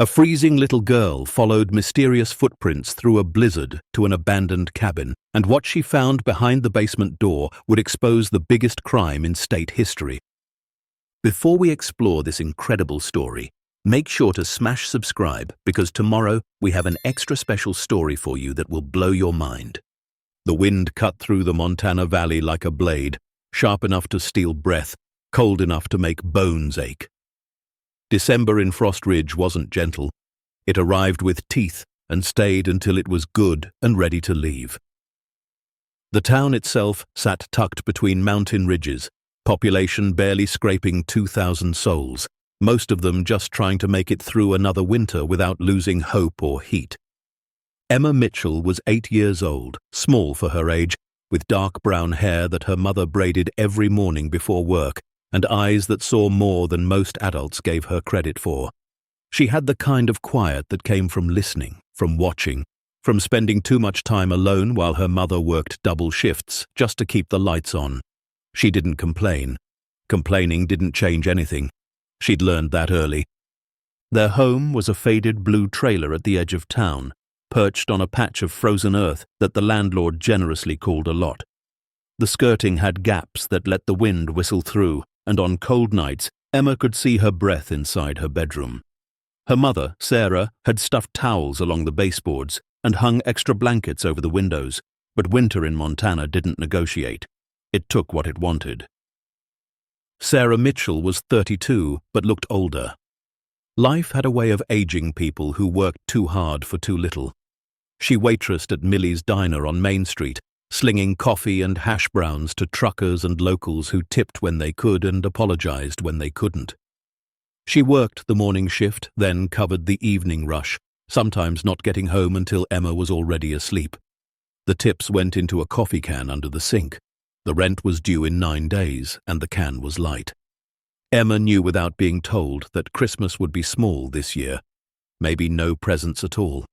A freezing little girl followed mysterious footprints through a blizzard to an abandoned cabin, and what she found behind the basement door would expose the biggest crime in state history. Before we explore this incredible story, make sure to smash subscribe because tomorrow we have an extra special story for you that will blow your mind. The wind cut through the Montana Valley like a blade, sharp enough to steal breath, cold enough to make bones ache. December in Frost Ridge wasn't gentle. It arrived with teeth and stayed until it was good and ready to leave. The town itself sat tucked between mountain ridges, population barely scraping 2,000 souls, most of them just trying to make it through another winter without losing hope or heat. Emma Mitchell was 8 years old, small for her age, with dark brown hair that her mother braided every morning before work, and eyes that saw more than most adults gave her credit for. She had the kind of quiet that came from listening, from watching, from spending too much time alone while her mother worked double shifts just to keep the lights on. She didn't complain. Complaining didn't change anything. She'd learned that early. Their home was a faded blue trailer at the edge of town, perched on a patch of frozen earth that the landlord generously called a lot. The skirting had gaps that let the wind whistle through, and on cold nights, Emma could see her breath inside her bedroom. Her mother, Sarah, had stuffed towels along the baseboards and hung extra blankets over the windows, but winter in Montana didn't negotiate. It took what it wanted. Sarah Mitchell was 32, but looked older. Life had a way of aging people who worked too hard for too little. She waitressed at Millie's Diner on Main Street, slinging coffee and hash browns to truckers and locals who tipped when they could and apologized when they couldn't. She worked the morning shift, then covered the evening rush, sometimes not getting home until Emma was already asleep. The tips went into a coffee can under the sink. The rent was due in 9 days, and the can was light. Emma knew without being told that Christmas would be small this year, maybe no presents at all.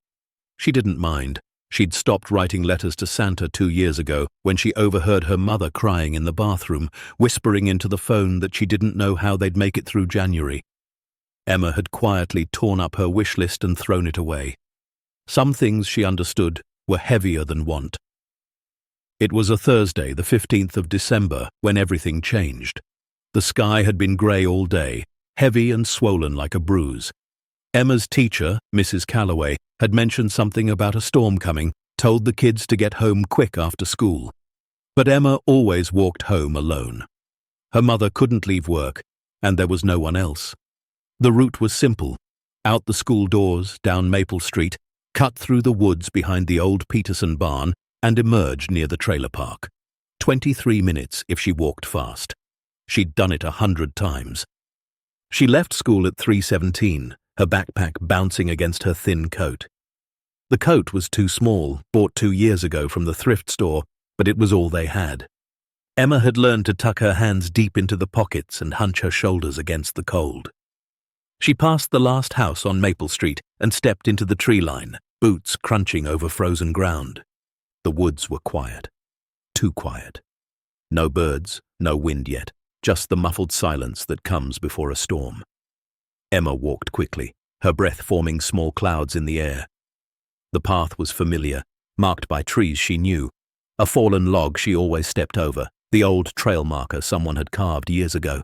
She didn't mind. She'd stopped writing letters to Santa 2 years ago when she overheard her mother crying in the bathroom, whispering into the phone that she didn't know how they'd make it through January. Emma had quietly torn up her wish list and thrown it away. Some things, she understood, were heavier than want. It was a Thursday, the 15th of December, when everything changed. The sky had been grey all day, heavy and swollen like a bruise. Emma's teacher, Mrs. Calloway, had mentioned something about a storm coming, told the kids to get home quick after school. But Emma always walked home alone. Her mother couldn't leave work, and there was no one else. The route was simple: out the school doors, down Maple Street, cut through the woods behind the old Peterson barn, and emerge near the trailer park. 23 minutes if she walked fast. She'd done it 100 times. She left school at 3:17, her backpack bouncing against her thin coat. The coat was too small, bought 2 years ago from the thrift store, but it was all they had. Emma had learned to tuck her hands deep into the pockets and hunch her shoulders against the cold. She passed the last house on Maple Street and stepped into the tree line, boots crunching over frozen ground. The woods were quiet. Too quiet. No birds, no wind yet, just the muffled silence that comes before a storm. Emma walked quickly, her breath forming small clouds in the air. The path was familiar, marked by trees she knew. A fallen log she always stepped over, the old trail marker someone had carved years ago.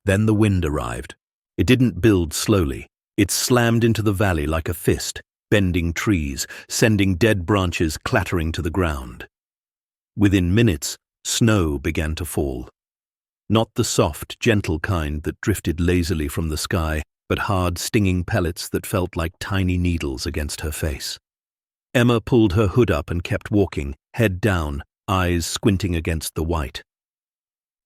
Then the wind arrived. It didn't build slowly. It slammed into the valley like a fist, bending trees, sending dead branches clattering to the ground. Within minutes, snow began to fall. Not the soft, gentle kind that drifted lazily from the sky, but hard, stinging pellets that felt like tiny needles against her face. Emma pulled her hood up and kept walking, head down, eyes squinting against the white.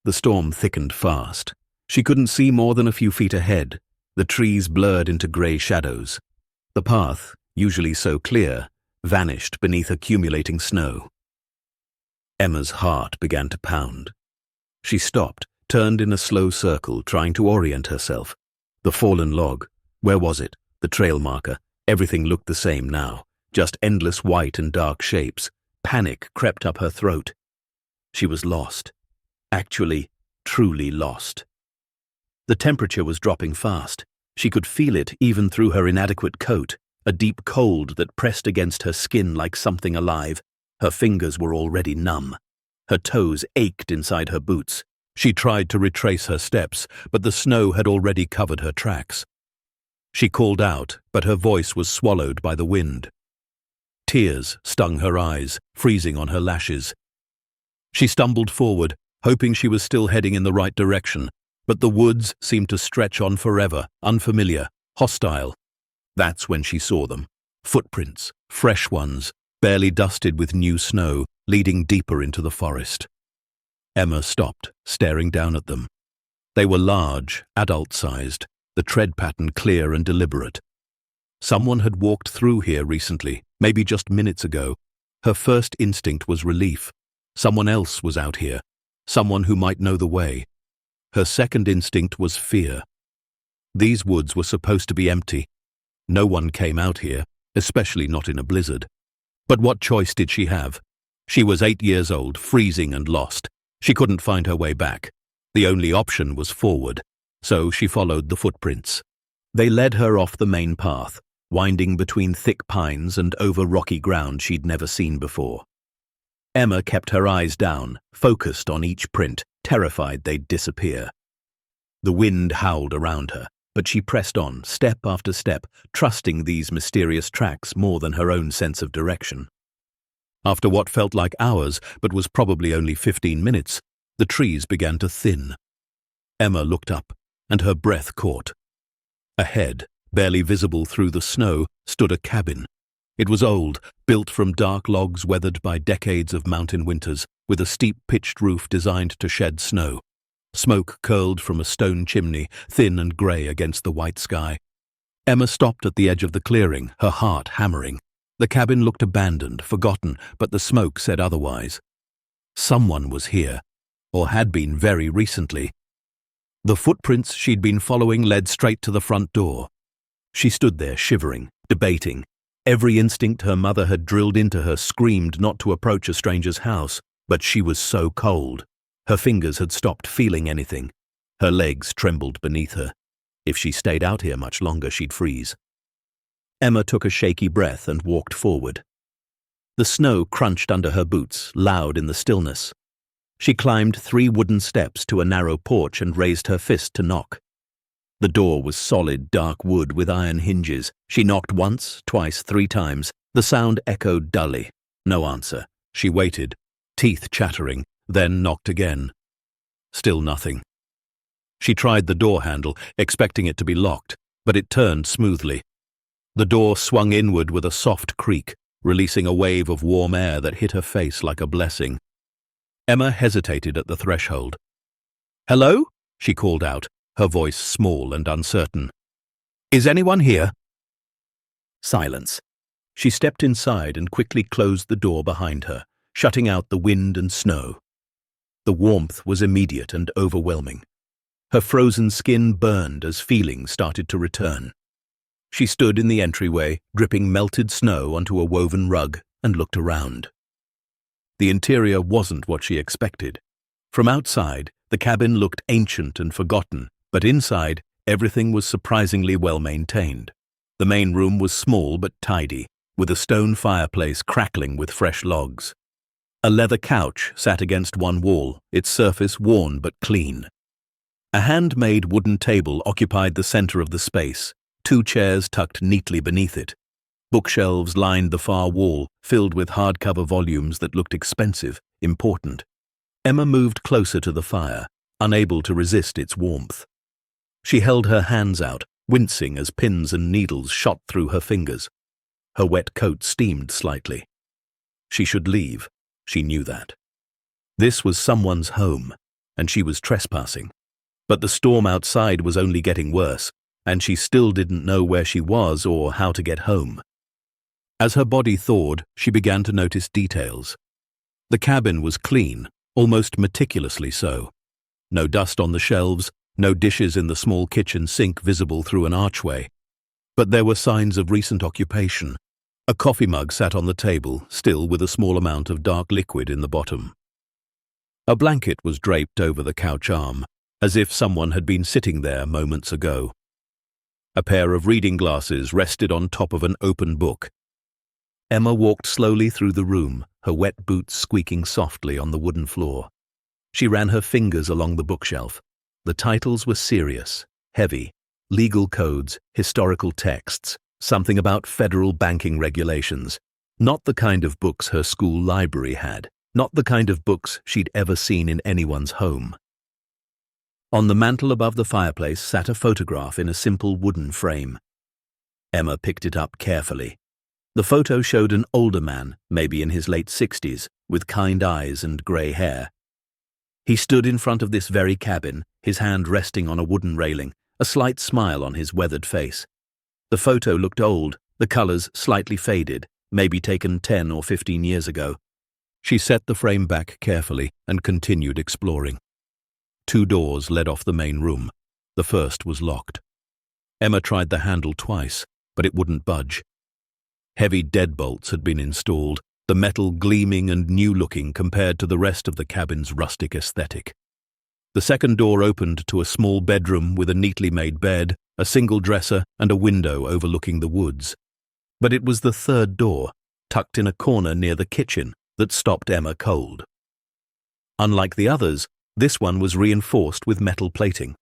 The storm thickened fast. She couldn't see more than a few feet ahead. The trees blurred into grey shadows. The path, usually so clear, vanished beneath accumulating snow. Emma's heart began to pound. She stopped, turned in a slow circle, trying to orient herself. The fallen log. Where was it? The trail marker. Everything looked the same now. Just endless white and dark shapes. Panic crept up her throat. She was lost. Actually, truly lost. The temperature was dropping fast. She could feel it even through her inadequate coat, a deep cold that pressed against her skin like something alive. Her fingers were already numb. Her toes ached inside her boots. She tried to retrace her steps, but the snow had already covered her tracks. She called out, but her voice was swallowed by the wind. Tears stung her eyes, freezing on her lashes. She stumbled forward, hoping she was still heading in the right direction, but the woods seemed to stretch on forever, unfamiliar, hostile. That's when she saw them. Footprints, fresh ones, barely dusted with new snow, leading deeper into the forest. Emma stopped, staring down at them. They were large, adult-sized, the tread pattern clear and deliberate. Someone had walked through here recently, maybe just minutes ago. Her first instinct was relief. Someone else was out here, someone who might know the way. Her second instinct was fear. These woods were supposed to be empty. No one came out here, especially not in a blizzard. But what choice did she have? She was 8 years old, freezing and lost. She couldn't find her way back. The only option was forward, so she followed the footprints. They led her off the main path, winding between thick pines and over rocky ground she'd never seen before. Emma kept her eyes down, focused on each print, terrified they'd disappear. The wind howled around her, but she pressed on, step after step, trusting these mysterious tracks more than her own sense of direction. After what felt like hours, but was probably only 15 minutes, the trees began to thin. Emma looked up, and her breath caught. Ahead, barely visible through the snow, stood a cabin. It was old, built from dark logs weathered by decades of mountain winters, with a steep pitched roof designed to shed snow. Smoke curled from a stone chimney, thin and grey against the white sky. Emma stopped at the edge of the clearing, her heart hammering. The cabin looked abandoned, forgotten, but the smoke said otherwise. Someone was here, or had been very recently. The footprints she'd been following led straight to the front door. She stood there, shivering, debating. Every instinct her mother had drilled into her screamed not to approach a stranger's house, but she was so cold. Her fingers had stopped feeling anything. Her legs trembled beneath her. If she stayed out here much longer, she'd freeze. Emma took a shaky breath and walked forward. The snow crunched under her boots, loud in the stillness. She climbed 3 wooden steps to a narrow porch and raised her fist to knock. The door was solid, dark wood with iron hinges. She knocked once, twice, 3 times. The sound echoed dully. No answer. She waited, teeth chattering, then knocked again. Still nothing. She tried the door handle, expecting it to be locked, but it turned smoothly. The door swung inward with a soft creak, releasing a wave of warm air that hit her face like a blessing. Emma hesitated at the threshold. "Hello?" she called out, her voice small and uncertain. "Is anyone here?" Silence. She stepped inside and quickly closed the door behind her, shutting out the wind and snow. The warmth was immediate and overwhelming. Her frozen skin burned as feelings started to return. She stood in the entryway, dripping melted snow onto a woven rug, and looked around. The interior wasn't what she expected. From outside, the cabin looked ancient and forgotten, but inside, everything was surprisingly well maintained. The main room was small but tidy, with a stone fireplace crackling with fresh logs. A leather couch sat against one wall, its surface worn but clean. A handmade wooden table occupied the center of the space, 2 chairs tucked neatly beneath it. Bookshelves lined the far wall, filled with hardcover volumes that looked expensive, important. Emma moved closer to the fire, unable to resist its warmth. She held her hands out, wincing as pins and needles shot through her fingers. Her wet coat steamed slightly. She should leave. She knew that. This was someone's home, and she was trespassing. But the storm outside was only getting worse, and she still didn't know where she was or how to get home. As her body thawed, she began to notice details. The cabin was clean, almost meticulously so. No dust on the shelves, no dishes in the small kitchen sink visible through an archway. But there were signs of recent occupation. A coffee mug sat on the table, still with a small amount of dark liquid in the bottom. A blanket was draped over the couch arm, as if someone had been sitting there moments ago. A pair of reading glasses rested on top of an open book. Emma walked slowly through the room, her wet boots squeaking softly on the wooden floor. She ran her fingers along the bookshelf. The titles were serious, heavy, legal codes, historical texts, something about federal banking regulations. Not the kind of books her school library had, not the kind of books she'd ever seen in anyone's home. On the mantel above the fireplace sat a photograph in a simple wooden frame. Emma picked it up carefully. The photo showed an older man, maybe in his late 60s, with kind eyes and grey hair. He stood in front of this very cabin, his hand resting on a wooden railing, a slight smile on his weathered face. The photo looked old, the colours slightly faded, maybe taken 10 or 15 years ago. She set the frame back carefully and continued exploring. 2 doors led off the main room. The first was locked. Emma tried the handle twice, but it wouldn't budge. Heavy deadbolts had been installed, the metal gleaming and new-looking compared to the rest of the cabin's rustic aesthetic. The second door opened to a small bedroom with a neatly made bed, a single dresser, and a window overlooking the woods. But it was the third door, tucked in a corner near the kitchen, that stopped Emma cold. Unlike the others, this one was reinforced with metal plating.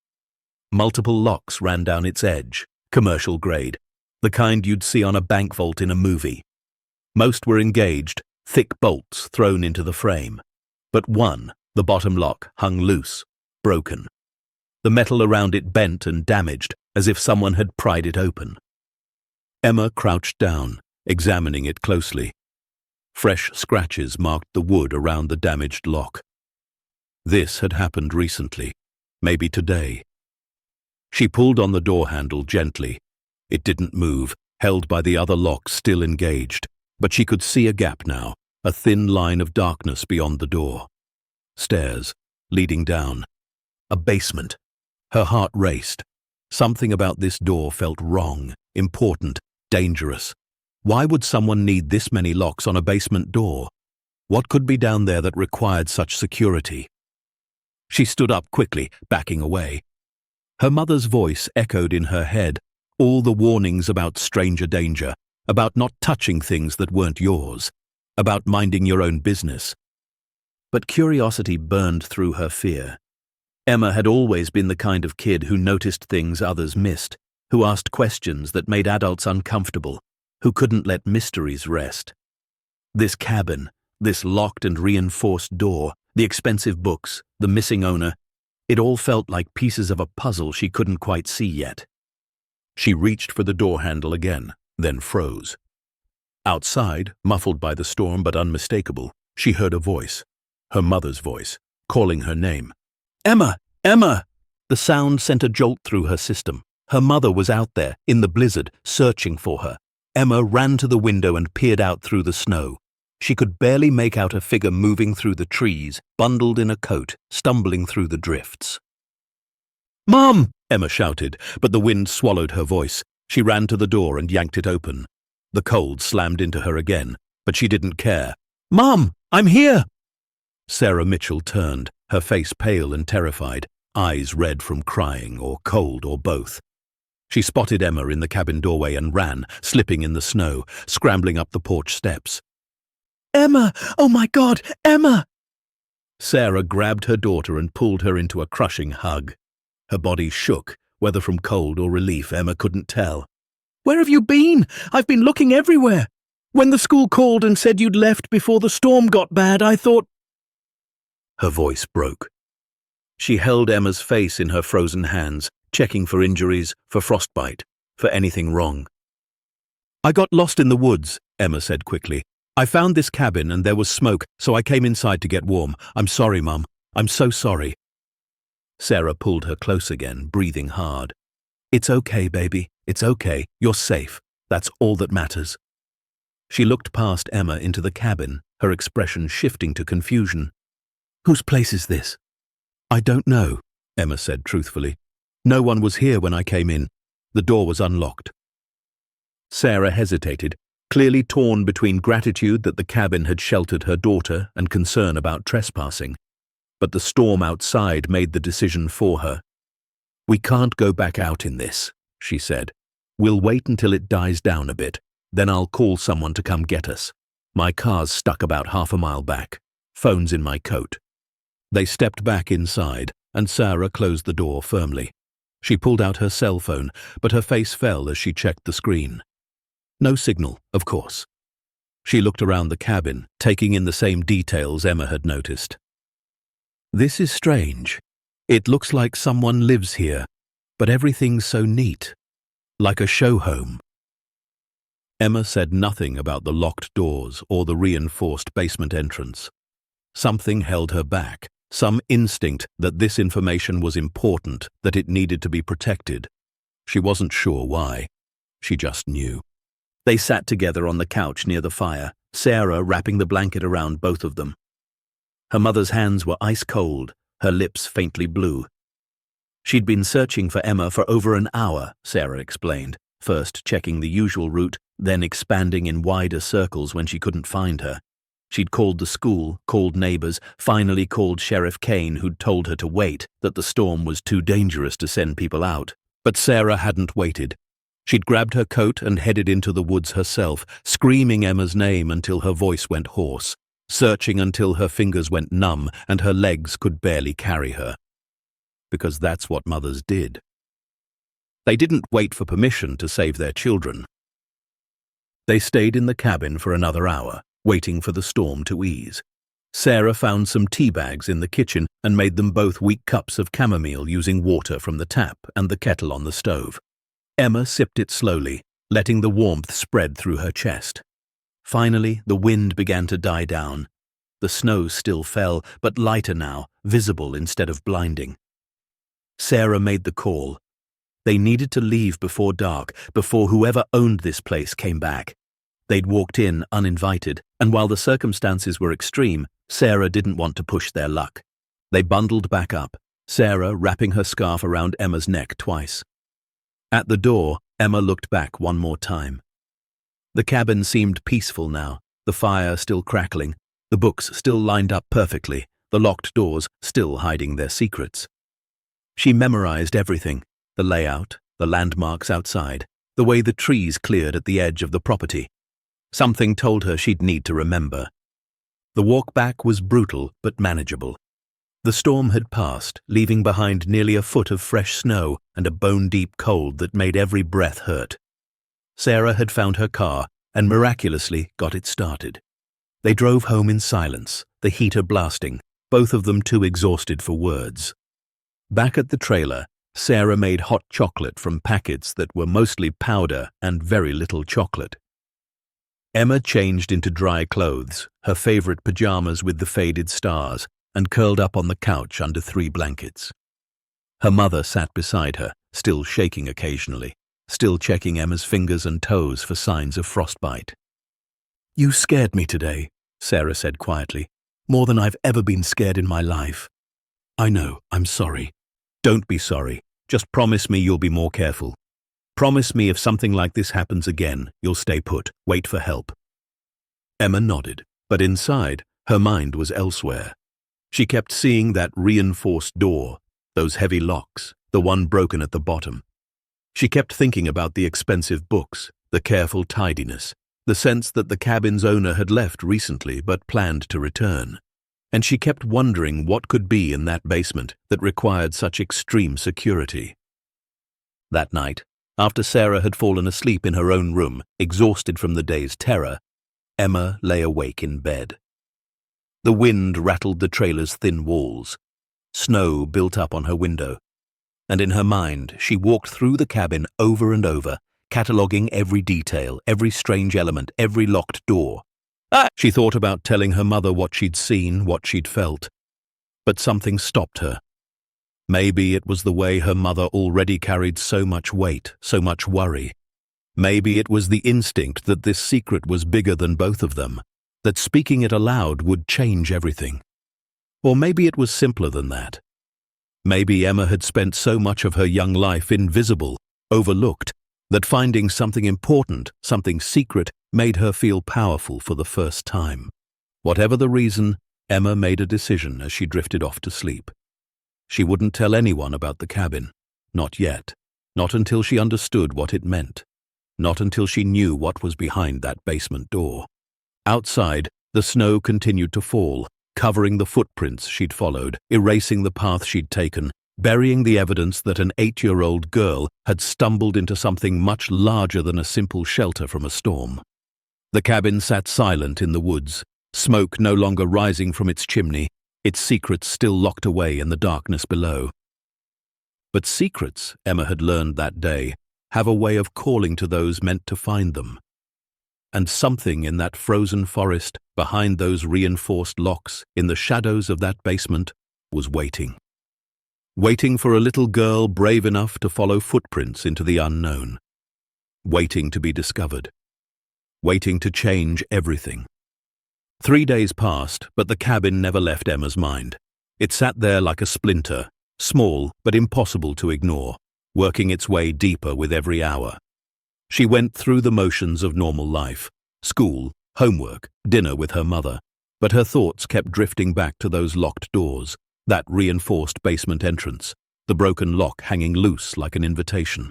Multiple locks ran down its edge, commercial grade, the kind you'd see on a bank vault in a movie. Most were engaged, thick bolts thrown into the frame. But one, the bottom lock, hung loose, broken. The metal around it bent and damaged, as if someone had pried it open. Emma crouched down, examining it closely. Fresh scratches marked the wood around the damaged lock. This had happened recently, maybe today. She pulled on the door handle gently. It didn't move, held by the other lock still engaged, but she could see a gap now, a thin line of darkness beyond the door. Stairs, leading down. A basement. Her heart raced. Something about this door felt wrong, important, dangerous. Why would someone need this many locks on a basement door? What could be down there that required such security? She stood up quickly, backing away. Her mother's voice echoed in her head, all the warnings about stranger danger, about not touching things that weren't yours, about minding your own business. But curiosity burned through her fear. Emma had always been the kind of kid who noticed things others missed, who asked questions that made adults uncomfortable, who couldn't let mysteries rest. This cabin, this locked and reinforced door, the expensive books, the missing owner, it all felt like pieces of a puzzle she couldn't quite see yet. She reached for the door handle again, then froze. Outside, muffled by the storm but unmistakable, she heard a voice, her mother's voice, calling her name. "Emma! Emma!" The sound sent a jolt through her system. Her mother was out there, in the blizzard, searching for her. Emma ran to the window and peered out through the snow. She could barely make out a figure moving through the trees, bundled in a coat, stumbling through the drifts. "Mom!" Emma shouted, but the wind swallowed her voice. She ran to the door and yanked it open. The cold slammed into her again, but she didn't care. "Mom, I'm here!" Sarah Mitchell turned, her face pale and terrified, eyes red from crying or cold or both. She spotted Emma in the cabin doorway and ran, slipping in the snow, scrambling up the porch steps. "Emma! Oh my God, Emma!" Sarah grabbed her daughter and pulled her into a crushing hug. Her body shook, whether from cold or relief, Emma couldn't tell. "Where have you been? I've been looking everywhere. When the school called and said you'd left before the storm got bad, I thought—" Her voice broke. She held Emma's face in her frozen hands, checking for injuries, for frostbite, for anything wrong. "I got lost in the woods," Emma said quickly. "I found this cabin and there was smoke, so I came inside to get warm. I'm sorry, Mum. I'm so sorry." Sarah pulled her close again, breathing hard. "It's okay, baby. It's okay. You're safe. That's all that matters." She looked past Emma into the cabin, her expression shifting to confusion. "Whose place is this?" "I don't know," Emma said truthfully. "No one was here when I came in. The door was unlocked." Sarah hesitated, clearly torn between gratitude that the cabin had sheltered her daughter and concern about trespassing. But the storm outside made the decision for her. "We can't go back out in this," she said. We'll wait until it dies down a bit, then I'll call someone to come get us. My car's stuck about half a mile back. Phone's in my coat." They stepped back inside, and Sarah closed the door firmly. She pulled out her cell phone, but her face fell as she checked the screen. No signal, of course. She looked around the cabin, taking in the same details Emma had noticed. "This is strange. It looks like someone lives here, but everything's so neat, like a show home." Emma said nothing about the locked doors or the reinforced basement entrance. Something held her back, some instinct that this information was important, that it needed to be protected. She wasn't sure why. She just knew. They sat together on the couch near the fire, Sarah wrapping the blanket around both of them. Her mother's hands were ice cold, her lips faintly blue. She'd been searching for Emma for over an hour, Sarah explained, first checking the usual route, then expanding in wider circles when she couldn't find her. She'd called the school, called neighbors, finally called Sheriff Kane, who'd told her to wait, that the storm was too dangerous to send people out. But Sarah hadn't waited. She'd grabbed her coat and headed into the woods herself, screaming Emma's name until her voice went hoarse, searching until her fingers went numb and her legs could barely carry her. Because that's what mothers did. They didn't wait for permission to save their children. They stayed in the cabin for another hour, waiting for the storm to ease. Sarah found some tea bags in the kitchen and made them both weak cups of chamomile using water from the tap and the kettle on the stove. Emma sipped it slowly, letting the warmth spread through her chest. Finally, the wind began to die down. The snow still fell, but lighter now, visible instead of blinding. Sarah made the call. They needed to leave before dark, before whoever owned this place came back. They'd walked in uninvited, and while the circumstances were extreme, Sarah didn't want to push their luck. They bundled back up, Sarah wrapping her scarf around Emma's neck twice. At the door, Emma looked back one more time. The cabin seemed peaceful now, the fire still crackling, the books still lined up perfectly, the locked doors still hiding their secrets. She memorized everything, the layout, the landmarks outside, the way the trees cleared at the edge of the property. Something told her she'd need to remember. The walk back was brutal but manageable. The storm had passed, leaving behind nearly a foot of fresh snow and a bone-deep cold that made every breath hurt. Sarah had found her car and miraculously got it started. They drove home in silence, the heater blasting, both of them too exhausted for words. Back at the trailer, Sarah made hot chocolate from packets that were mostly powder and very little chocolate. Emma changed into dry clothes, her favorite pajamas with the faded stars, and curled up on the couch under 3 blankets. Her mother sat beside her, still shaking occasionally, still checking Emma's fingers and toes for signs of frostbite. "You scared me today," Sarah said quietly, "more than I've ever been scared in my life." "I know, I'm sorry." "Don't be sorry. Just promise me you'll be more careful. Promise me if something like this happens again, you'll stay put, wait for help." Emma nodded, but inside, her mind was elsewhere. She kept seeing that reinforced door, those heavy locks, the one broken at the bottom. She kept thinking about the expensive books, the careful tidiness, the sense that the cabin's owner had left recently but planned to return. And she kept wondering what could be in that basement that required such extreme security. That night, after Sarah had fallen asleep in her own room, exhausted from the day's terror, Emma lay awake in bed. The wind rattled the trailer's thin walls. Snow built up on her window. And in her mind, she walked through the cabin over and over, cataloguing every detail, every strange element, every locked door. She thought about telling her mother what she'd seen, what she'd felt. But something stopped her. Maybe it was the way her mother already carried so much weight, so much worry. Maybe it was the instinct that this secret was bigger than both of them, that speaking it aloud would change everything. Or maybe it was simpler than that. Maybe Emma had spent so much of her young life invisible, overlooked, that finding something important, something secret, made her feel powerful for the first time. Whatever the reason, Emma made a decision as she drifted off to sleep. She wouldn't tell anyone about the cabin, not yet. Not until she understood what it meant. Not until she knew what was behind that basement door. Outside, the snow continued to fall, covering the footprints she'd followed, erasing the path she'd taken, burying the evidence that an 8-year-old girl had stumbled into something much larger than a simple shelter from a storm. The cabin sat silent in the woods, smoke no longer rising from its chimney, its secrets still locked away in the darkness below. But secrets, Emma had learned that day, have a way of calling to those meant to find them. And something in that frozen forest, behind those reinforced locks, in the shadows of that basement, was waiting. Waiting for a little girl brave enough to follow footprints into the unknown. Waiting to be discovered. Waiting to change everything. 3 days passed, but the cabin never left Emma's mind. It sat there like a splinter, small but impossible to ignore, working its way deeper with every hour. She went through the motions of normal life, school, homework, dinner with her mother, but her thoughts kept drifting back to those locked doors, that reinforced basement entrance, the broken lock hanging loose like an invitation.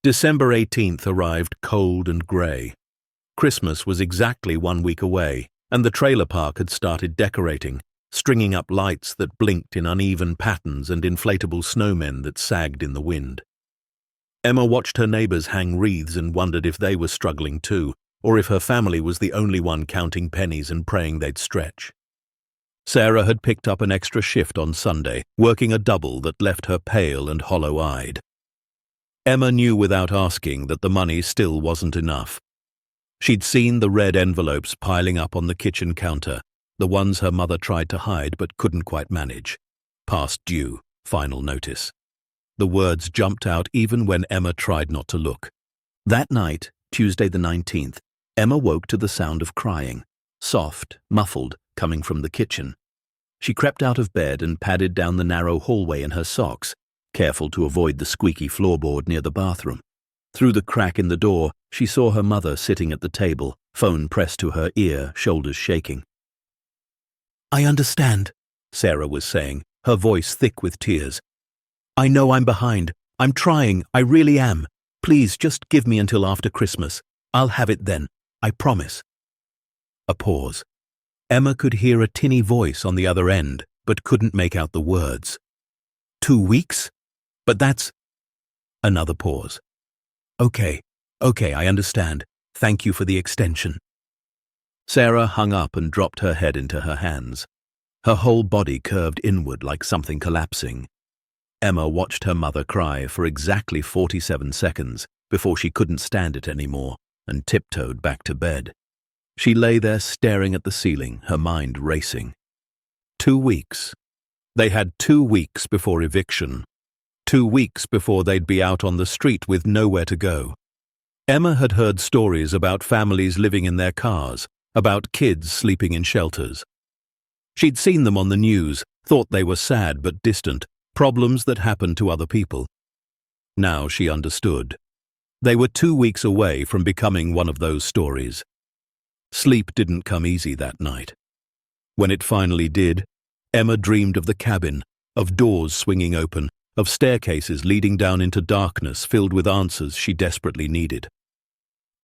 December 18th arrived cold and grey. Christmas was exactly 1 week away, and the trailer park had started decorating, stringing up lights that blinked in uneven patterns and inflatable snowmen that sagged in the wind. Emma watched her neighbours hang wreaths and wondered if they were struggling too, or if her family was the only one counting pennies and praying they'd stretch. Sarah had picked up an extra shift on Sunday, working a double that left her pale and hollow-eyed. Emma knew without asking that the money still wasn't enough. She'd seen the red envelopes piling up on the kitchen counter, the ones her mother tried to hide but couldn't quite manage. Past due, final notice. The words jumped out even when Emma tried not to look. That night, Tuesday the 19th, Emma woke to the sound of crying, soft, muffled, coming from the kitchen. She crept out of bed and padded down the narrow hallway in her socks, careful to avoid the squeaky floorboard near the bathroom. Through the crack in the door, she saw her mother sitting at the table, phone pressed to her ear, shoulders shaking. "I understand," Sarah was saying, her voice thick with tears. "I know I'm behind. I'm trying, I really am. Please just give me until after Christmas. I'll have it then. I promise." A pause. Emma could hear a tinny voice on the other end, but couldn't make out the words. 2 weeks? But that's... Another pause. Okay, I understand. Thank you for the extension." Sarah hung up and dropped her head into her hands. Her whole body curved inward like something collapsing. Emma watched her mother cry for exactly 47 seconds before she couldn't stand it anymore and tiptoed back to bed. She lay there staring at the ceiling, her mind racing. 2 weeks. They had 2 weeks before eviction. 2 weeks before they'd be out on the street with nowhere to go. Emma had heard stories about families living in their cars, about kids sleeping in shelters. She'd seen them on the news, thought they were sad but distant, problems that happened to other people. Now she understood. They were 2 weeks away from becoming one of those stories. Sleep didn't come easy that night. When it finally did, Emma dreamed of the cabin, of doors swinging open, of staircases leading down into darkness filled with answers she desperately needed.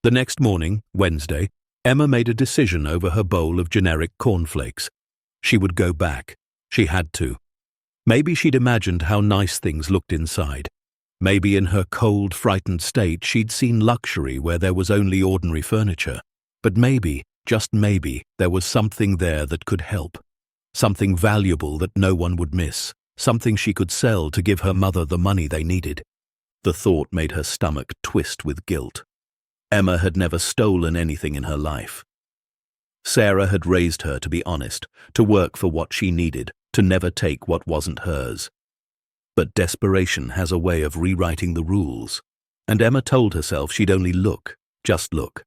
The next morning, Wednesday, Emma made a decision over her bowl of generic cornflakes. She would go back. She had to. Maybe she'd imagined how nice things looked inside. Maybe in her cold, frightened state she'd seen luxury where there was only ordinary furniture. But maybe, just maybe, there was something there that could help. Something valuable that no one would miss. Something she could sell to give her mother the money they needed. The thought made her stomach twist with guilt. Emma had never stolen anything in her life. Sarah had raised her to be honest, to work for what she needed, to never take what wasn't hers. But desperation has a way of rewriting the rules, and Emma told herself she'd only look, just look.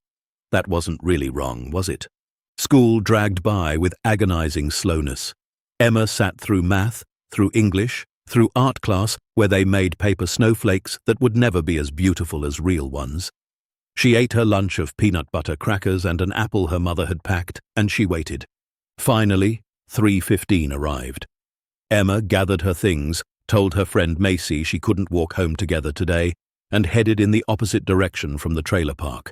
That wasn't really wrong, was it? School dragged by with agonizing slowness. Emma sat through math, through English, through art class where they made paper snowflakes that would never be as beautiful as real ones. She ate her lunch of peanut butter crackers and an apple her mother had packed, and she waited. Finally, 3:15 arrived. Emma gathered her things, told her friend Macy she couldn't walk home together today, and headed in the opposite direction from the trailer park.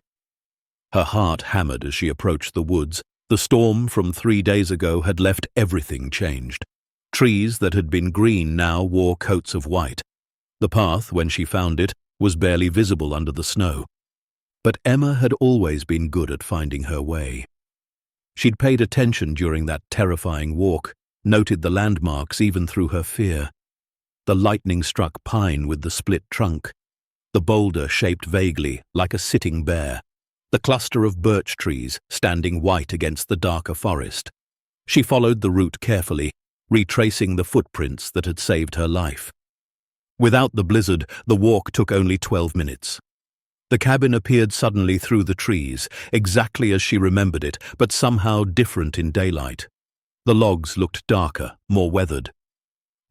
Her heart hammered as she approached the woods. The storm from 3 days ago had left everything changed. Trees that had been green now wore coats of white. The path, when she found it, was barely visible under the snow. But Emma had always been good at finding her way. She'd paid attention during that terrifying walk, noted the landmarks even through her fear. The lightning-struck pine with the split trunk, the boulder shaped vaguely like a sitting bear, the cluster of birch trees standing white against the darker forest. She followed the route carefully, retracing the footprints that had saved her life. Without the blizzard, the walk took only 12 minutes. The cabin appeared suddenly through the trees, exactly as she remembered it, but somehow different in daylight. The logs looked darker, more weathered.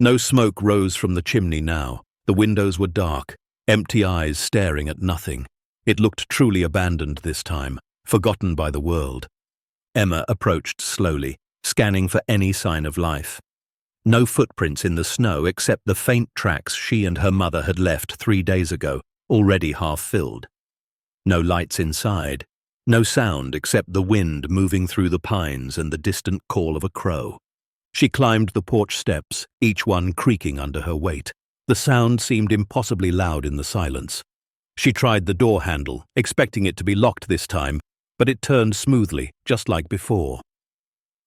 No smoke rose from the chimney now. The windows were dark, empty eyes staring at nothing. It looked truly abandoned this time, forgotten by the world. Emma approached slowly, scanning for any sign of life. No footprints in the snow except the faint tracks she and her mother had left 3 days ago, already half filled. No lights inside, no sound except the wind moving through the pines and the distant call of a crow. She climbed the porch steps, each one creaking under her weight. The sound seemed impossibly loud in the silence. She tried the door handle, expecting it to be locked this time, but it turned smoothly, just like before.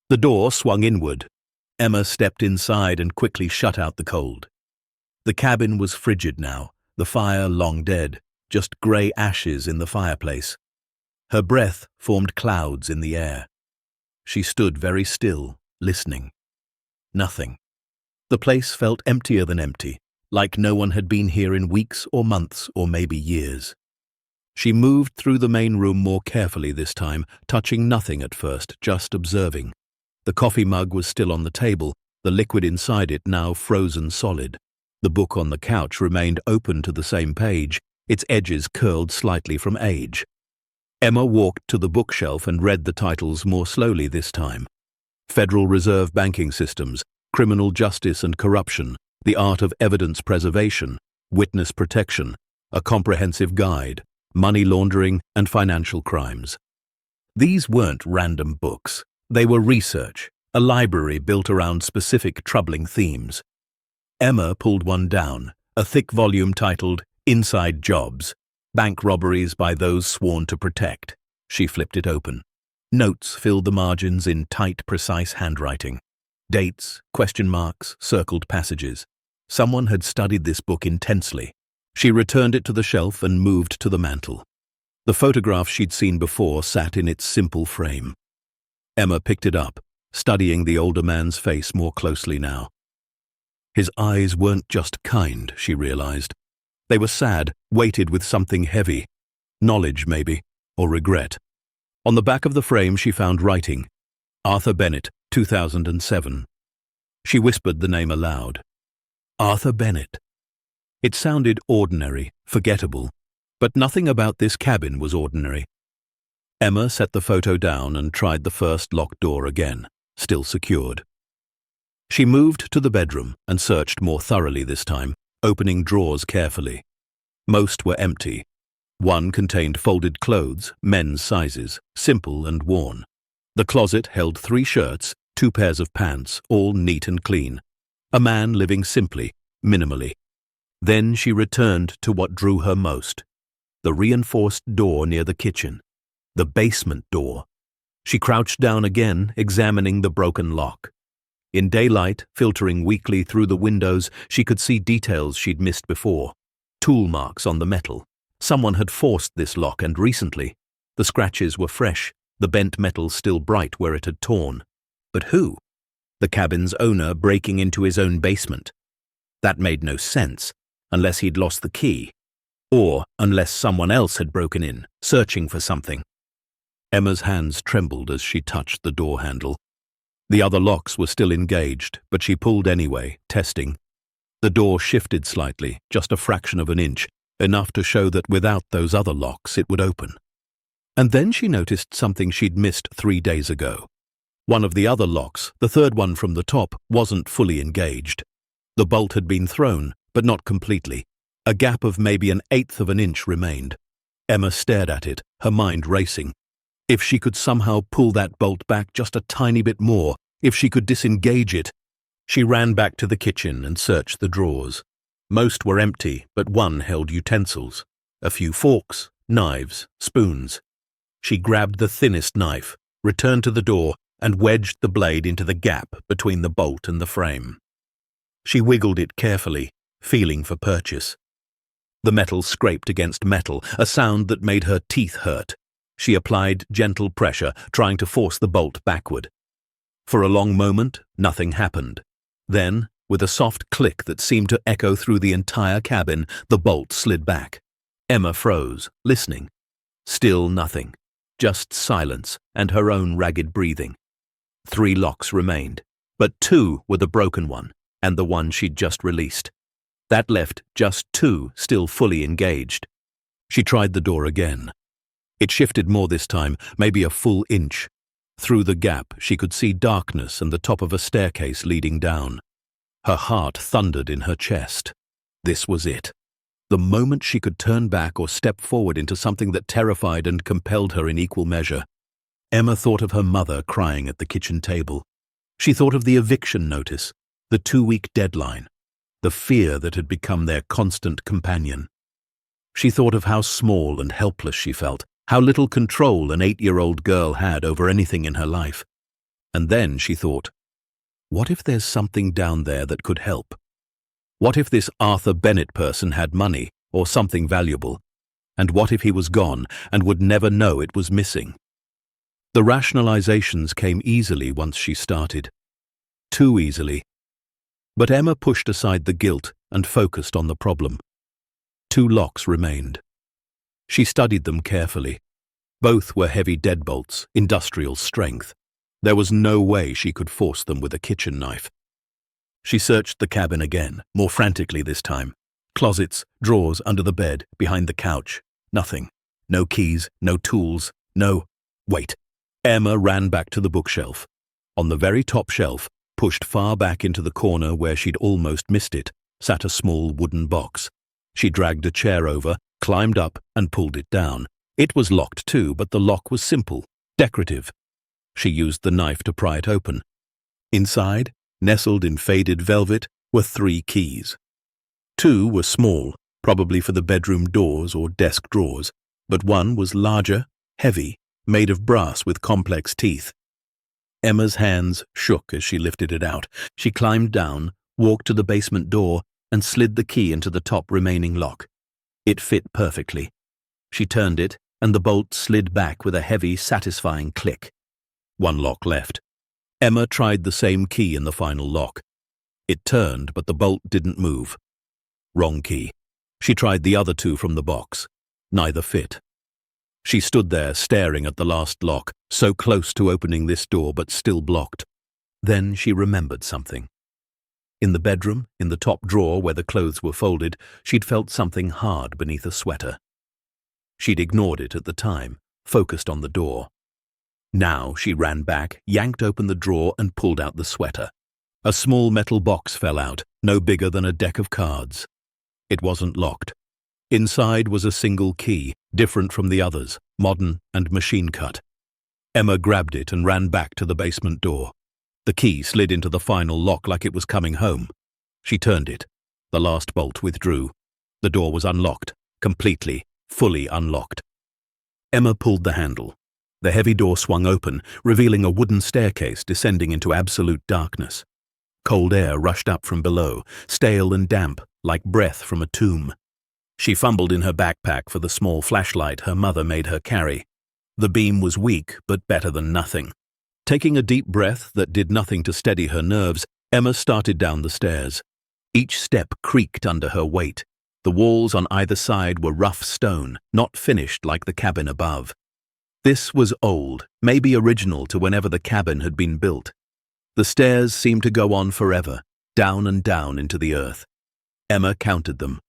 The door swung inward. Emma stepped inside and quickly shut out the cold. The cabin was frigid now, the fire long dead, just grey ashes in the fireplace. Her breath formed clouds in the air. She stood very still, listening. Nothing. The place felt emptier than empty, like no one had been here in weeks or months or maybe years. She moved through the main room more carefully this time, touching nothing at first, just observing. The coffee mug was still on the table, the liquid inside it now frozen solid. The book on the couch remained open to the same page, its edges curled slightly from age. Emma walked to the bookshelf and read the titles more slowly this time. Federal Reserve Banking Systems, Criminal Justice and Corruption, The Art of Evidence Preservation, Witness Protection, A Comprehensive Guide, Money Laundering and Financial Crimes. These weren't random books. They were research, a library built around specific troubling themes. Emma pulled one down, a thick volume titled Inside Jobs, Bank Robberies by Those Sworn to Protect. She flipped it open. Notes filled the margins in tight, precise handwriting. Dates, question marks, circled passages. Someone had studied this book intensely. She returned it to the shelf and moved to the mantel. The photograph she'd seen before sat in its simple frame. Emma picked it up, studying the older man's face more closely now. His eyes weren't just kind, she realized. They were sad, weighted with something heavy. Knowledge, maybe, or regret. On the back of the frame she found writing. Arthur Bennett, 2007. She whispered the name aloud. Arthur Bennett. It sounded ordinary, forgettable, but nothing about this cabin was ordinary. Emma set the photo down and tried the first locked door again, still secured. She moved to the bedroom and searched more thoroughly this time, opening drawers carefully. Most were empty. One contained folded clothes, men's sizes, simple and worn. The closet held 3 shirts, 2 pairs of pants, all neat and clean. A man living simply, minimally. Then she returned to what drew her most. The reinforced door near the kitchen. The basement door. She crouched down again, examining the broken lock. In daylight, filtering weakly through the windows, she could see details she'd missed before. Tool marks on the metal. Someone had forced this lock, and recently. The scratches were fresh, the bent metal still bright where it had torn. But who? The cabin's owner breaking into his own basement. That made no sense, unless he'd lost the key. Or unless someone else had broken in, searching for something. Emma's hands trembled as she touched the door handle. The other locks were still engaged, but she pulled anyway, testing. The door shifted slightly, just a fraction of an inch, enough to show that without those other locks it would open. And then she noticed something she'd missed 3 days ago. One of the other locks, the third one from the top, wasn't fully engaged. The bolt had been thrown, but not completely. A gap of maybe an eighth of an inch remained. Emma stared at it, her mind racing. If she could somehow pull that bolt back just a tiny bit more, if she could disengage it. She ran back to the kitchen and searched the drawers. Most were empty, but one held utensils. A few forks, knives, spoons. She grabbed the thinnest knife, returned to the door, and wedged the blade into the gap between the bolt and the frame. She wiggled it carefully, feeling for purchase. The metal scraped against metal, a sound that made her teeth hurt. She applied gentle pressure, trying to force the bolt backward. For a long moment, nothing happened. Then, with a soft click that seemed to echo through the entire cabin, the bolt slid back. Emma froze, listening. Still nothing. Just silence and her own ragged breathing. 3 locks remained, but 2 were the broken one and the one she'd just released. That left just 2 still fully engaged. She tried the door again. It shifted more this time, maybe a full inch. Through the gap, she could see darkness and the top of a staircase leading down. Her heart thundered in her chest. This was it. The moment she could turn back or step forward into something that terrified and compelled her in equal measure. Emma thought of her mother crying at the kitchen table. She thought of the eviction notice, the 2-week deadline, the fear that had become their constant companion. She thought of how small and helpless she felt, how little control an 8-year-old girl had over anything in her life. And then she thought, what if there's something down there that could help? What if this Arthur Bennett person had money or something valuable? And what if he was gone and would never know it was missing? The rationalizations came easily once she started. Too easily. But Emma pushed aside the guilt and focused on the problem. 2 locks remained. She studied them carefully. Both were heavy deadbolts, industrial strength. There was no way she could force them with a kitchen knife. She searched the cabin again, more frantically this time. Closets, drawers under the bed, behind the couch. Nothing. No keys, no tools, no... Wait. Emma ran back to the bookshelf. On the very top shelf, pushed far back into the corner where she'd almost missed it, sat a small wooden box. She dragged a chair over, climbed up, and pulled it down. It was locked too, but the lock was simple, decorative. She used the knife to pry it open. Inside, nestled in faded velvet, were 3 keys. 2 were small, probably for the bedroom doors or desk drawers, but one was larger, heavy, made of brass with complex teeth. Emma's hands shook as she lifted it out. She climbed down, walked to the basement door, and slid the key into the top remaining lock. It fit perfectly. She turned it, and the bolt slid back with a heavy, satisfying click. 1 lock left. Emma tried the same key in the final lock. It turned, but the bolt didn't move. Wrong key. She tried the other 2 from the box. Neither fit. She stood there staring at the last lock, so close to opening this door but still blocked. Then she remembered something. In the bedroom, in the top drawer where the clothes were folded, she'd felt something hard beneath a sweater. She'd ignored it at the time, focused on the door. Now she ran back, yanked open the drawer and pulled out the sweater. A small metal box fell out, no bigger than a deck of cards. It wasn't locked. Inside was a single key, different from the others, modern and machine-cut. Emma grabbed it and ran back to the basement door. The key slid into the final lock like it was coming home. She turned it. The last bolt withdrew. The door was unlocked, completely, fully unlocked. Emma pulled the handle. The heavy door swung open, revealing a wooden staircase descending into absolute darkness. Cold air rushed up from below, stale and damp, like breath from a tomb. She fumbled in her backpack for the small flashlight her mother made her carry. The beam was weak, but better than nothing. Taking a deep breath that did nothing to steady her nerves, Emma started down the stairs. Each step creaked under her weight. The walls on either side were rough stone, not finished like the cabin above. This was old, maybe original to whenever the cabin had been built. The stairs seemed to go on forever, down and down into the earth. Emma counted them.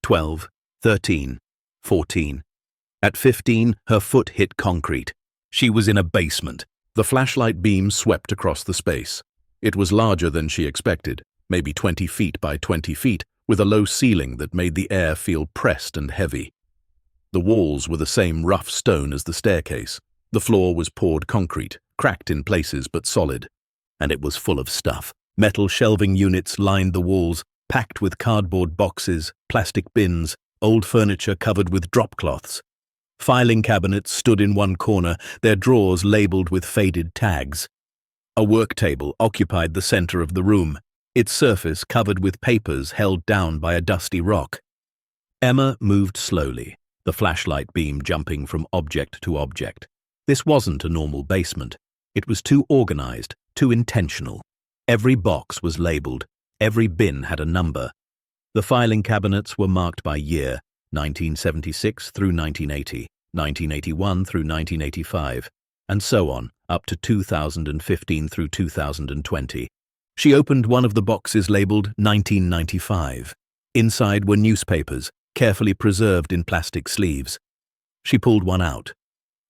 12, 13, 14. At 15, her foot hit concrete. She was in a basement. The flashlight beam swept across the space. It was larger than she expected, maybe 20 feet by 20 feet, with a low ceiling that made the air feel pressed and heavy. The walls were the same rough stone as the staircase. The floor was poured concrete, cracked in places but solid. And it was full of stuff. Metal shelving units lined the walls, packed with cardboard boxes, plastic bins, old furniture covered with drop cloths. Filing cabinets stood in one corner, their drawers labeled with faded tags. A work table occupied the center of the room, its surface covered with papers held down by a dusty rock. Emma moved slowly, the flashlight beam jumping from object to object. This wasn't a normal basement. It was too organized, too intentional. Every box was labeled. Every bin had a number. The filing cabinets were marked by year, 1976 through 1980, 1981 through 1985, and so on, up to 2015 through 2020. She opened one of the boxes labeled 1995. Inside were newspapers, carefully preserved in plastic sleeves. She pulled one out.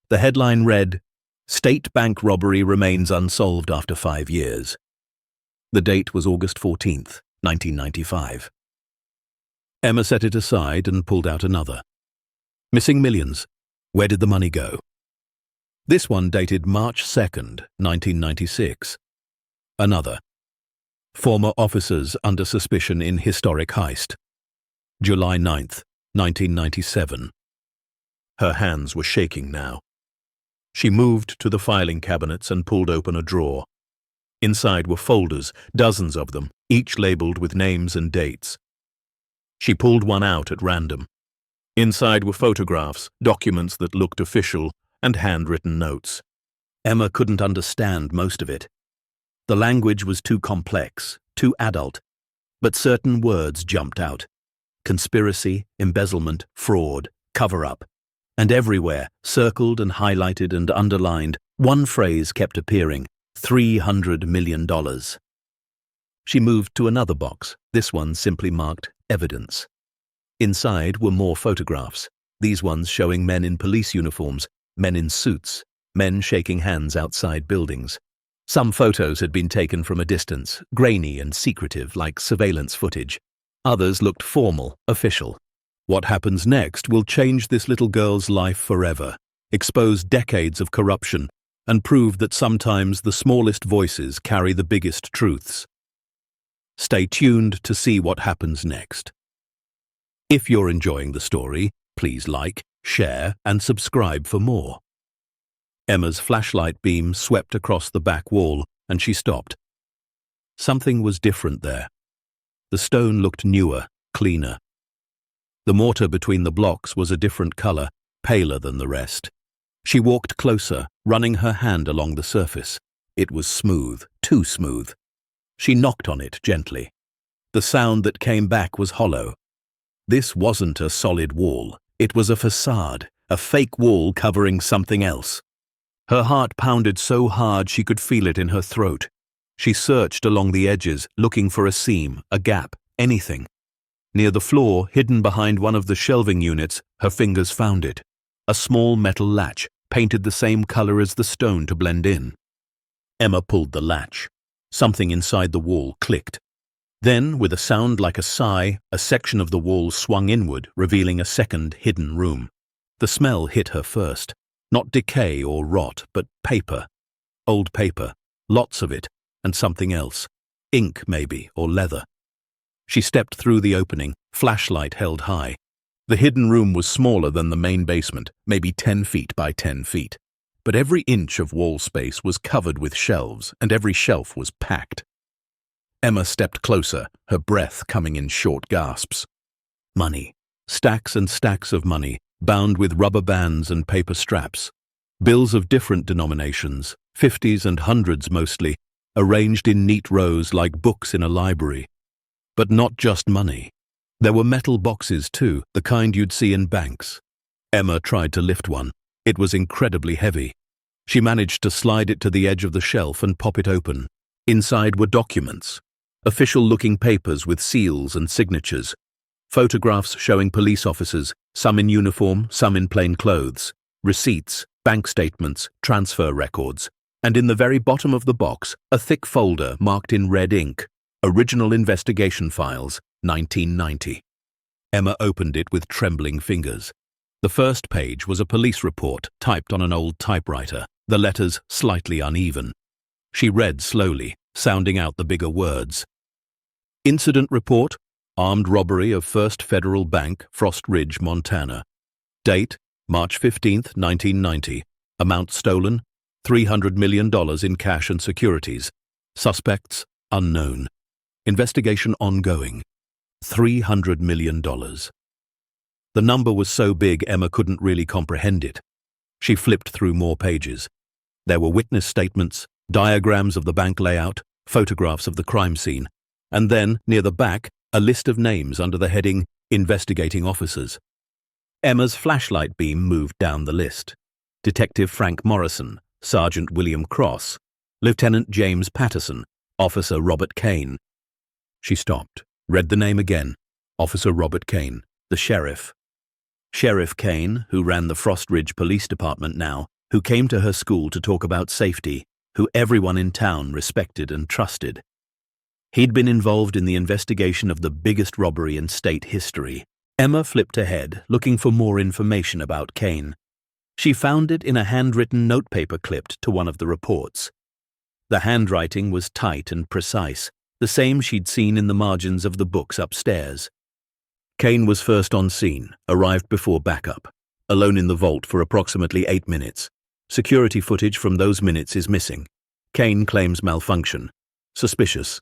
The headline read, "State Bank Robbery Remains Unsolved After 5 Years." The date was August 14th, 1995. Emma set it aside and pulled out another. Missing millions. Where did the money go? This one dated March 2nd, 1996. Another. Former officers under suspicion in historic heist. July 9th, 1997. Her hands were shaking now. She moved to the filing cabinets and pulled open a drawer. Inside were folders, dozens of them, each labeled with names and dates. She pulled one out at random. Inside were photographs, documents that looked official, and handwritten notes. Emma couldn't understand most of it. The language was too complex, too adult, but certain words jumped out. Conspiracy, embezzlement, fraud, cover-up. And everywhere, circled and highlighted and underlined, one phrase kept appearing, $300 million. She moved to another box, this one simply marked evidence. Inside were more photographs, these ones showing men in police uniforms, men in suits, men shaking hands outside buildings. Some photos had been taken from a distance, grainy and secretive like surveillance footage. Others looked formal, official. What happens next will change this little girl's life forever, expose decades of corruption, and prove that sometimes the smallest voices carry the biggest truths. Stay tuned to see what happens next. If you're enjoying the story, please like, share, and subscribe for more. Emma's flashlight beam swept across the back wall, and she stopped. Something was different there. The stone looked newer, cleaner. The mortar between the blocks was a different color, paler than the rest. She walked closer, running her hand along the surface. It was smooth, too smooth. She knocked on it gently. The sound that came back was hollow. This wasn't a solid wall. It was a facade, a fake wall covering something else. Her heart pounded so hard she could feel it in her throat. She searched along the edges, looking for a seam, a gap, anything. Near the floor, hidden behind one of the shelving units, her fingers found it. A small metal latch, painted the same color as the stone to blend in. Emma pulled the latch. Something inside the wall clicked. Then, with a sound like a sigh, a section of the wall swung inward, revealing a second hidden room. The smell hit her first. Not decay or rot, but paper. Old paper. Lots of it. And something else. Ink, maybe, or leather. She stepped through the opening, flashlight held high. The hidden room was smaller than the main basement, maybe 10 feet by 10 feet. But every inch of wall space was covered with shelves, and every shelf was packed. Emma stepped closer, her breath coming in short gasps. Money. Stacks and stacks of money, bound with rubber bands and paper straps. Bills of different denominations, 50s and 100s mostly, arranged in neat rows like books in a library. But not just money. There were metal boxes too, the kind you'd see in banks. Emma tried to lift one. It was incredibly heavy. She managed to slide it to the edge of the shelf and pop it open. Inside were documents. Official-looking papers with seals and signatures. Photographs showing police officers, some in uniform, some in plain clothes. Receipts, bank statements, transfer records. And in the very bottom of the box, a thick folder marked in red ink. Original Investigation Files, 1990. Emma opened it with trembling fingers. The first page was a police report typed on an old typewriter, the letters slightly uneven. She read slowly, sounding out the bigger words. Incident report, armed robbery of First Federal Bank, Frost Ridge, Montana. Date, March 15, 1990. Amount stolen, $300 million in cash and securities. Suspects, unknown. Investigation ongoing. $300 million. The number was so big Emma couldn't really comprehend it. She flipped through more pages. There were witness statements, diagrams of the bank layout, photographs of the crime scene, and then, near the back, a list of names under the heading Investigating Officers. Emma's flashlight beam moved down the list. Detective Frank Morrison, Sergeant William Cross, Lieutenant James Patterson, Officer Robert Kane. She stopped, read the name again. Officer Robert Kane, the sheriff. Sheriff Kane, who ran the Frost Ridge Police Department now, who came to her school to talk about safety, who everyone in town respected and trusted. He'd been involved in the investigation of the biggest robbery in state history. Emma flipped ahead, looking for more information about Kane. She found it in a handwritten notepaper clipped to one of the reports. The handwriting was tight and precise, the same she'd seen in the margins of the books upstairs. Kane was first on scene, arrived before backup, alone in the vault for approximately 8 minutes. Security footage from those minutes is missing. Kane claims malfunction. Suspicious.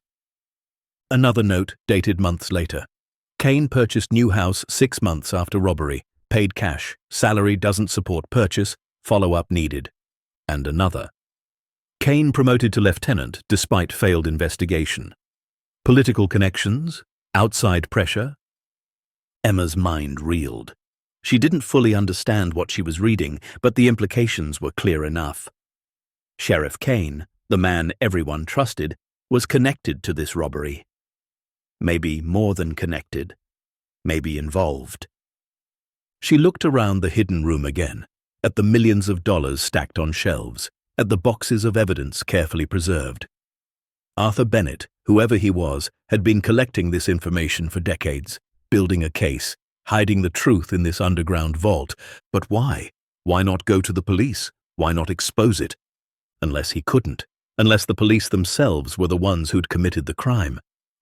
Another note dated months later. Kane purchased new house 6 months after robbery. Paid cash. Salary doesn't support purchase. Follow-up needed. And another. Kane promoted to lieutenant despite failed investigation. Political connections? Outside pressure? Emma's mind reeled. She didn't fully understand what she was reading, but the implications were clear enough. Sheriff Kane, the man everyone trusted, was connected to this robbery. Maybe more than connected. Maybe involved. She looked around the hidden room again, at the millions of dollars stacked on shelves, at the boxes of evidence carefully preserved. Arthur Bennett, whoever he was, had been collecting this information for decades, building a case, hiding the truth in this underground vault. But why? Why not go to the police? Why not expose it? Unless he couldn't. Unless the police themselves were the ones who'd committed the crime.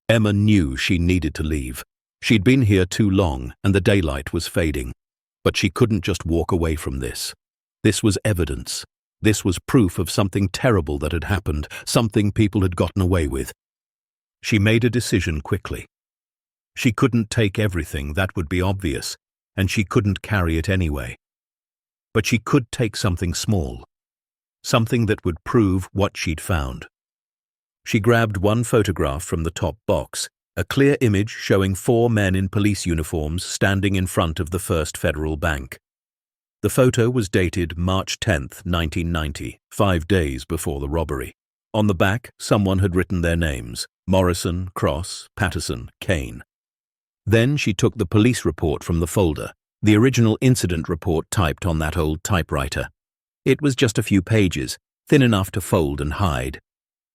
Emma knew she needed to leave. She'd been here too long, and the daylight was fading. But she couldn't just walk away from this. This was evidence. This was proof of something terrible that had happened, something people had gotten away with. She made a decision quickly. She couldn't take everything, that would be obvious, and she couldn't carry it anyway. But she could take something small, something that would prove what she'd found. She grabbed one photograph from the top box, a clear image showing 4 men in police uniforms standing in front of the First Federal Bank. The photo was dated March 10, 1990, 5 days before the robbery. On the back, someone had written their names: Morrison, Cross, Patterson, Kane. Then she took the police report from the folder, the original incident report typed on that old typewriter. It was just a few pages, thin enough to fold and hide.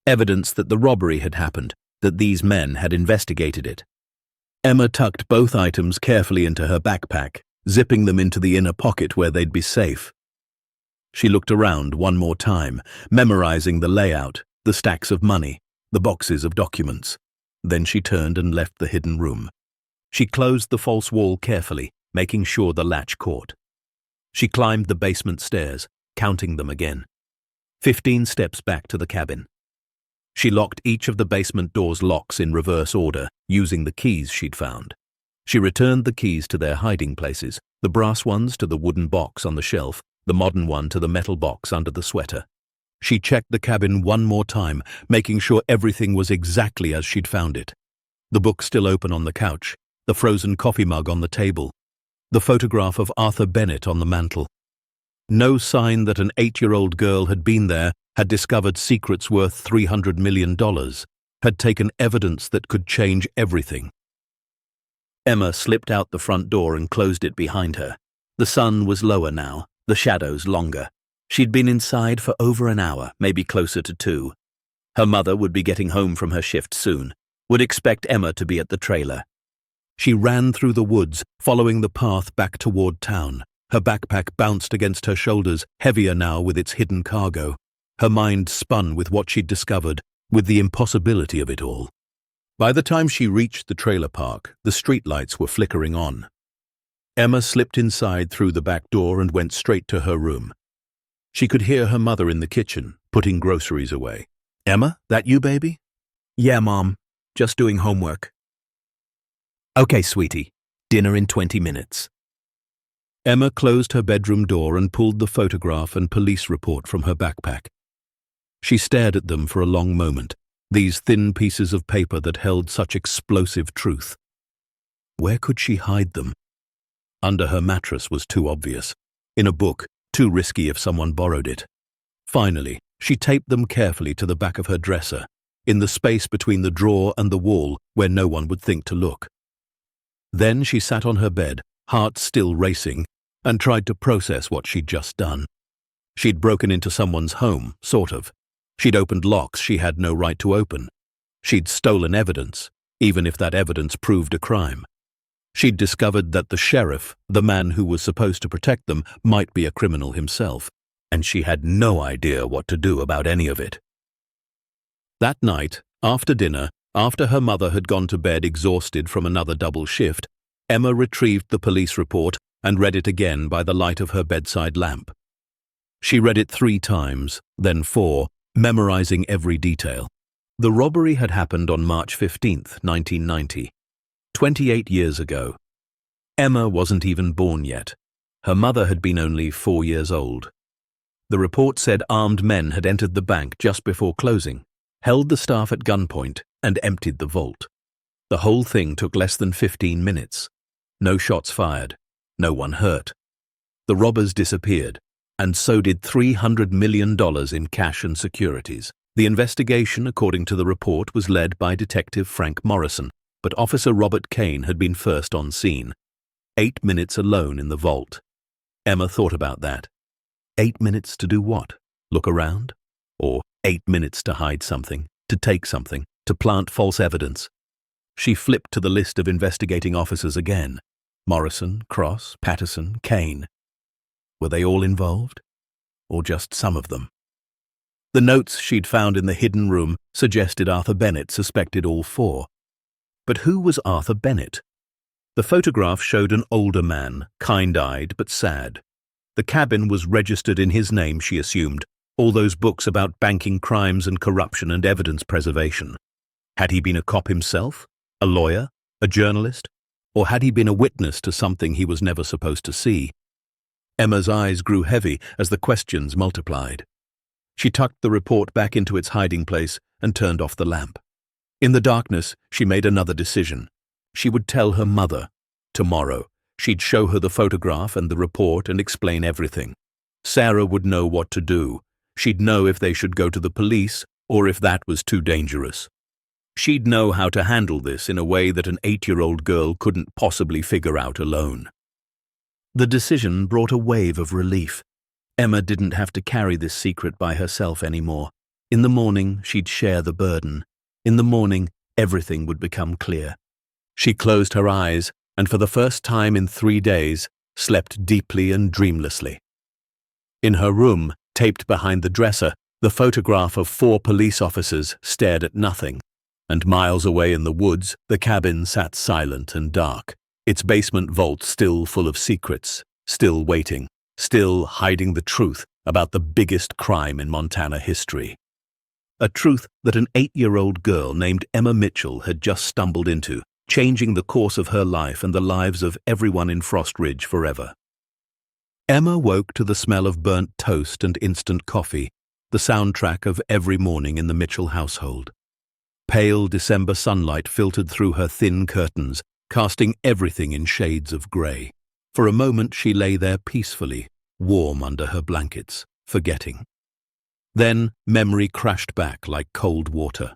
Evidence that the robbery had happened, that these men had investigated it. Emma tucked both items carefully into her backpack, zipping them into the inner pocket where they'd be safe. She looked around one more time, memorizing the layout, the stacks of money, the boxes of documents. Then she turned and left the hidden room. She closed the false wall carefully, making sure the latch caught. She climbed the basement stairs, counting them again. 15 steps back to the cabin. She locked each of the basement door's locks in reverse order, using the keys she'd found. She returned the keys to their hiding places, the brass ones to the wooden box on the shelf, the modern one to the metal box under the sweater. She checked the cabin one more time, making sure everything was exactly as she'd found it. The book still open on the couch, the frozen coffee mug on the table, the photograph of Arthur Bennett on the mantel. No sign that an 8-year-old girl had been there, had discovered secrets worth $300 million, had taken evidence that could change everything. Emma slipped out the front door and closed it behind her. The sun was lower now, the shadows longer. She'd been inside for over an hour, maybe closer to 2. Her mother would be getting home from her shift soon. would expect Emma to be at the trailer. She ran through the woods, following the path back toward town. Her backpack bounced against her shoulders, heavier now with its hidden cargo. Her mind spun with what she'd discovered, with the impossibility of it all. By the time she reached the trailer park, the streetlights were flickering on. Emma slipped inside through the back door and went straight to her room. She could hear her mother in the kitchen, putting groceries away. "Emma, that you, baby?" "Yeah, Mom. Just doing homework." "Okay, sweetie. Dinner in 20 minutes. Emma closed her bedroom door and pulled the photograph and police report from her backpack. She stared at them for a long moment, these thin pieces of paper that held such explosive truth. Where could she hide them? Under her mattress was too obvious. In a book, too risky if someone borrowed it. Finally, she taped them carefully to the back of her dresser, in the space between the drawer and the wall where no one would think to look. Then she sat on her bed, heart still racing, and tried to process what she'd just done. She'd broken into someone's home, sort of. She'd opened locks she had no right to open. She'd stolen evidence, even if that evidence proved a crime. She'd discovered that the sheriff, the man who was supposed to protect them, might be a criminal himself, and she had no idea what to do about any of it. That night, after dinner, after her mother had gone to bed exhausted from another double shift, Emma retrieved the police report and read it again by the light of her bedside lamp. She read it 3 times, then 4, memorizing every detail. The robbery had happened on March 15th, 1990, 28 years ago. Emma wasn't even born yet. Her mother had been only 4 years old. The report said armed men had entered the bank just before closing, held the staff at gunpoint, and emptied the vault. The whole thing took less than 15 minutes. No shots fired. No one hurt. The robbers disappeared, and so did $300 million in cash and securities. The investigation, according to the report, was led by Detective Frank Morrison, but Officer Robert Kane had been first on scene. 8 minutes alone in the vault. Emma thought about that. 8 minutes to do what? Look around? Or 8 minutes to hide something, to take something, to plant false evidence? She flipped to the list of investigating officers again. Morrison, Cross, Patterson, Kane. Were they all involved? Or just some of them? The notes she'd found in the hidden room suggested Arthur Bennett suspected all 4. But who was Arthur Bennett? The photograph showed an older man, kind-eyed but sad. The cabin was registered in his name, she assumed, all those books about banking crimes and corruption and evidence preservation. Had he been a cop himself? A lawyer? A journalist? Or had he been a witness to something he was never supposed to see? Emma's eyes grew heavy as the questions multiplied. She tucked the report back into its hiding place and turned off the lamp. In the darkness, she made another decision. She would tell her mother. Tomorrow, she'd show her the photograph and the report and explain everything. Sarah would know what to do. She'd know if they should go to the police or if that was too dangerous. She'd know how to handle this in a way that an 8-year-old girl couldn't possibly figure out alone. The decision brought a wave of relief. Emma didn't have to carry this secret by herself anymore. In the morning, she'd share the burden. In the morning, everything would become clear. She closed her eyes and for the first time in 3 days, slept deeply and dreamlessly. In her room, taped behind the dresser, the photograph of 4 police officers stared at nothing. And miles away in the woods, the cabin sat silent and dark, its basement vault still full of secrets, still waiting, still hiding the truth about the biggest crime in Montana history. A truth that an 8-year-old girl named Emma Mitchell had just stumbled into, changing the course of her life and the lives of everyone in Frost Ridge forever. Emma woke to the smell of burnt toast and instant coffee, the soundtrack of every morning in the Mitchell household. Pale December sunlight filtered through her thin curtains, casting everything in shades of grey. For a moment she lay there peacefully, warm under her blankets, forgetting. Then memory crashed back like cold water.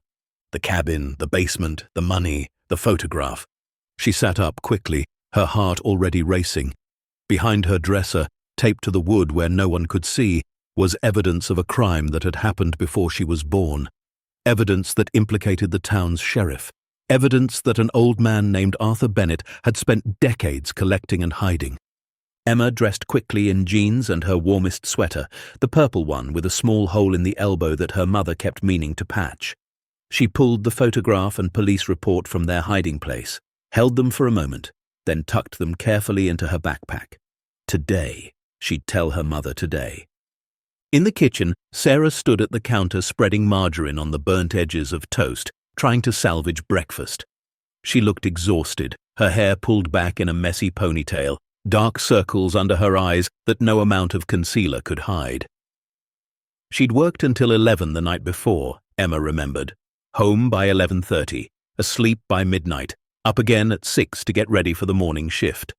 The cabin, the basement, the money, the photograph. She sat up quickly, her heart already racing. Behind her dresser, taped to the wood where no one could see, was evidence of a crime that had happened before she was born. Evidence that implicated the town's sheriff, Evidence that an old man named Arthur Bennett had spent decades collecting and hiding. Emma dressed quickly in jeans and her warmest sweater, the purple one with a small hole in the elbow that her mother kept meaning to patch. She pulled the photograph and police report from their hiding place, held them for a moment, then tucked them carefully into her backpack. Today, she'd tell her mother today. In the kitchen, Sarah stood at the counter spreading margarine on the burnt edges of toast, trying to salvage breakfast. She looked exhausted, her hair pulled back in a messy ponytail, dark circles under her eyes that no amount of concealer could hide. She'd worked until 11 the night before, Emma remembered. Home by 11:30, asleep by midnight, up again at 6 to get ready for the morning shift.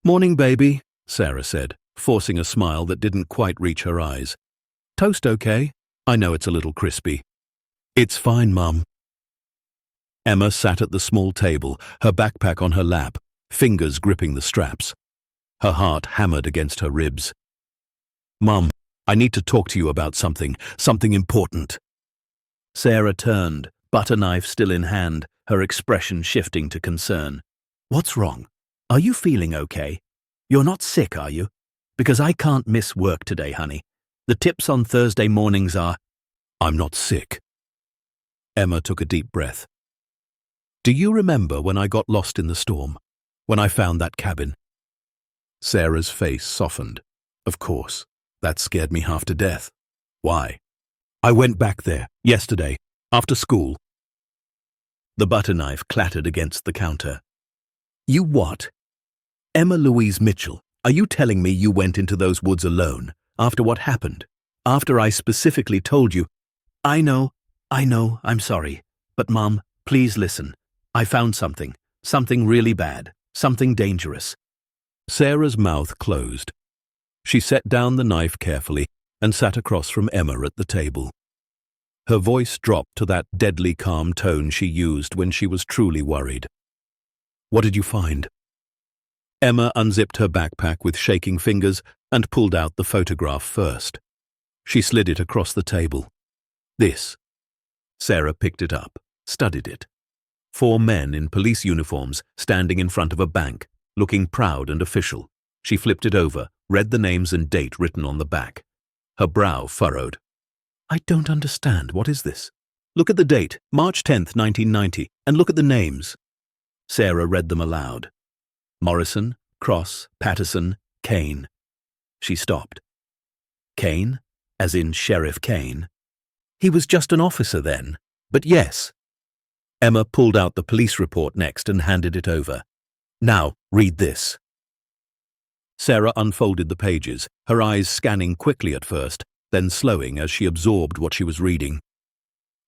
"Morning, baby," Sarah said, forcing a smile that didn't quite reach her eyes. "Toast okay? I know it's a little crispy." "It's fine, Mum." Emma sat at the small table, her backpack on her lap, fingers gripping the straps. Her heart hammered against her ribs. "Mum, I need to talk to you about something important." Sarah turned, butter knife still in hand, her expression shifting to concern. "What's wrong? Are you feeling okay? You're not sick, are you? Because I can't miss work today, honey. The tips on Thursday mornings are—" "I'm not sick." Emma took a deep breath. "Do you remember when I got lost in the storm? When I found that cabin?" Sarah's face softened. "Of course. That scared me half to death. Why?" "I went back there, yesterday, after school." The butter knife clattered against the counter. "You what? Emma Louise Mitchell, are you telling me you went into those woods alone, after what happened? After I specifically told you—" I know, I'm sorry. But Mom, please listen. I found something really bad, something dangerous." Sarah's mouth closed. She set down the knife carefully and sat across from Emma at the table. Her voice dropped to that deadly calm tone she used when she was truly worried. "What did you find?" Emma unzipped her backpack with shaking fingers and pulled out the photograph first. She slid it across the table. "This." Sarah picked it up, studied it. 4 men in police uniforms standing in front of a bank, looking proud and official. She flipped it over, read the names and date written on the back. Her brow furrowed. "I don't understand. What is this? Look at the date, March 10th, 1990, and look at the names." Sarah read them aloud. Morrison, Cross, Patterson, Kane. She stopped. Kane? As in Sheriff Kane? He was just an officer then, but yes. Emma pulled out the police report next and handed it over. "Now, read this." Sarah unfolded the pages, her eyes scanning quickly at first, then slowing as she absorbed what she was reading.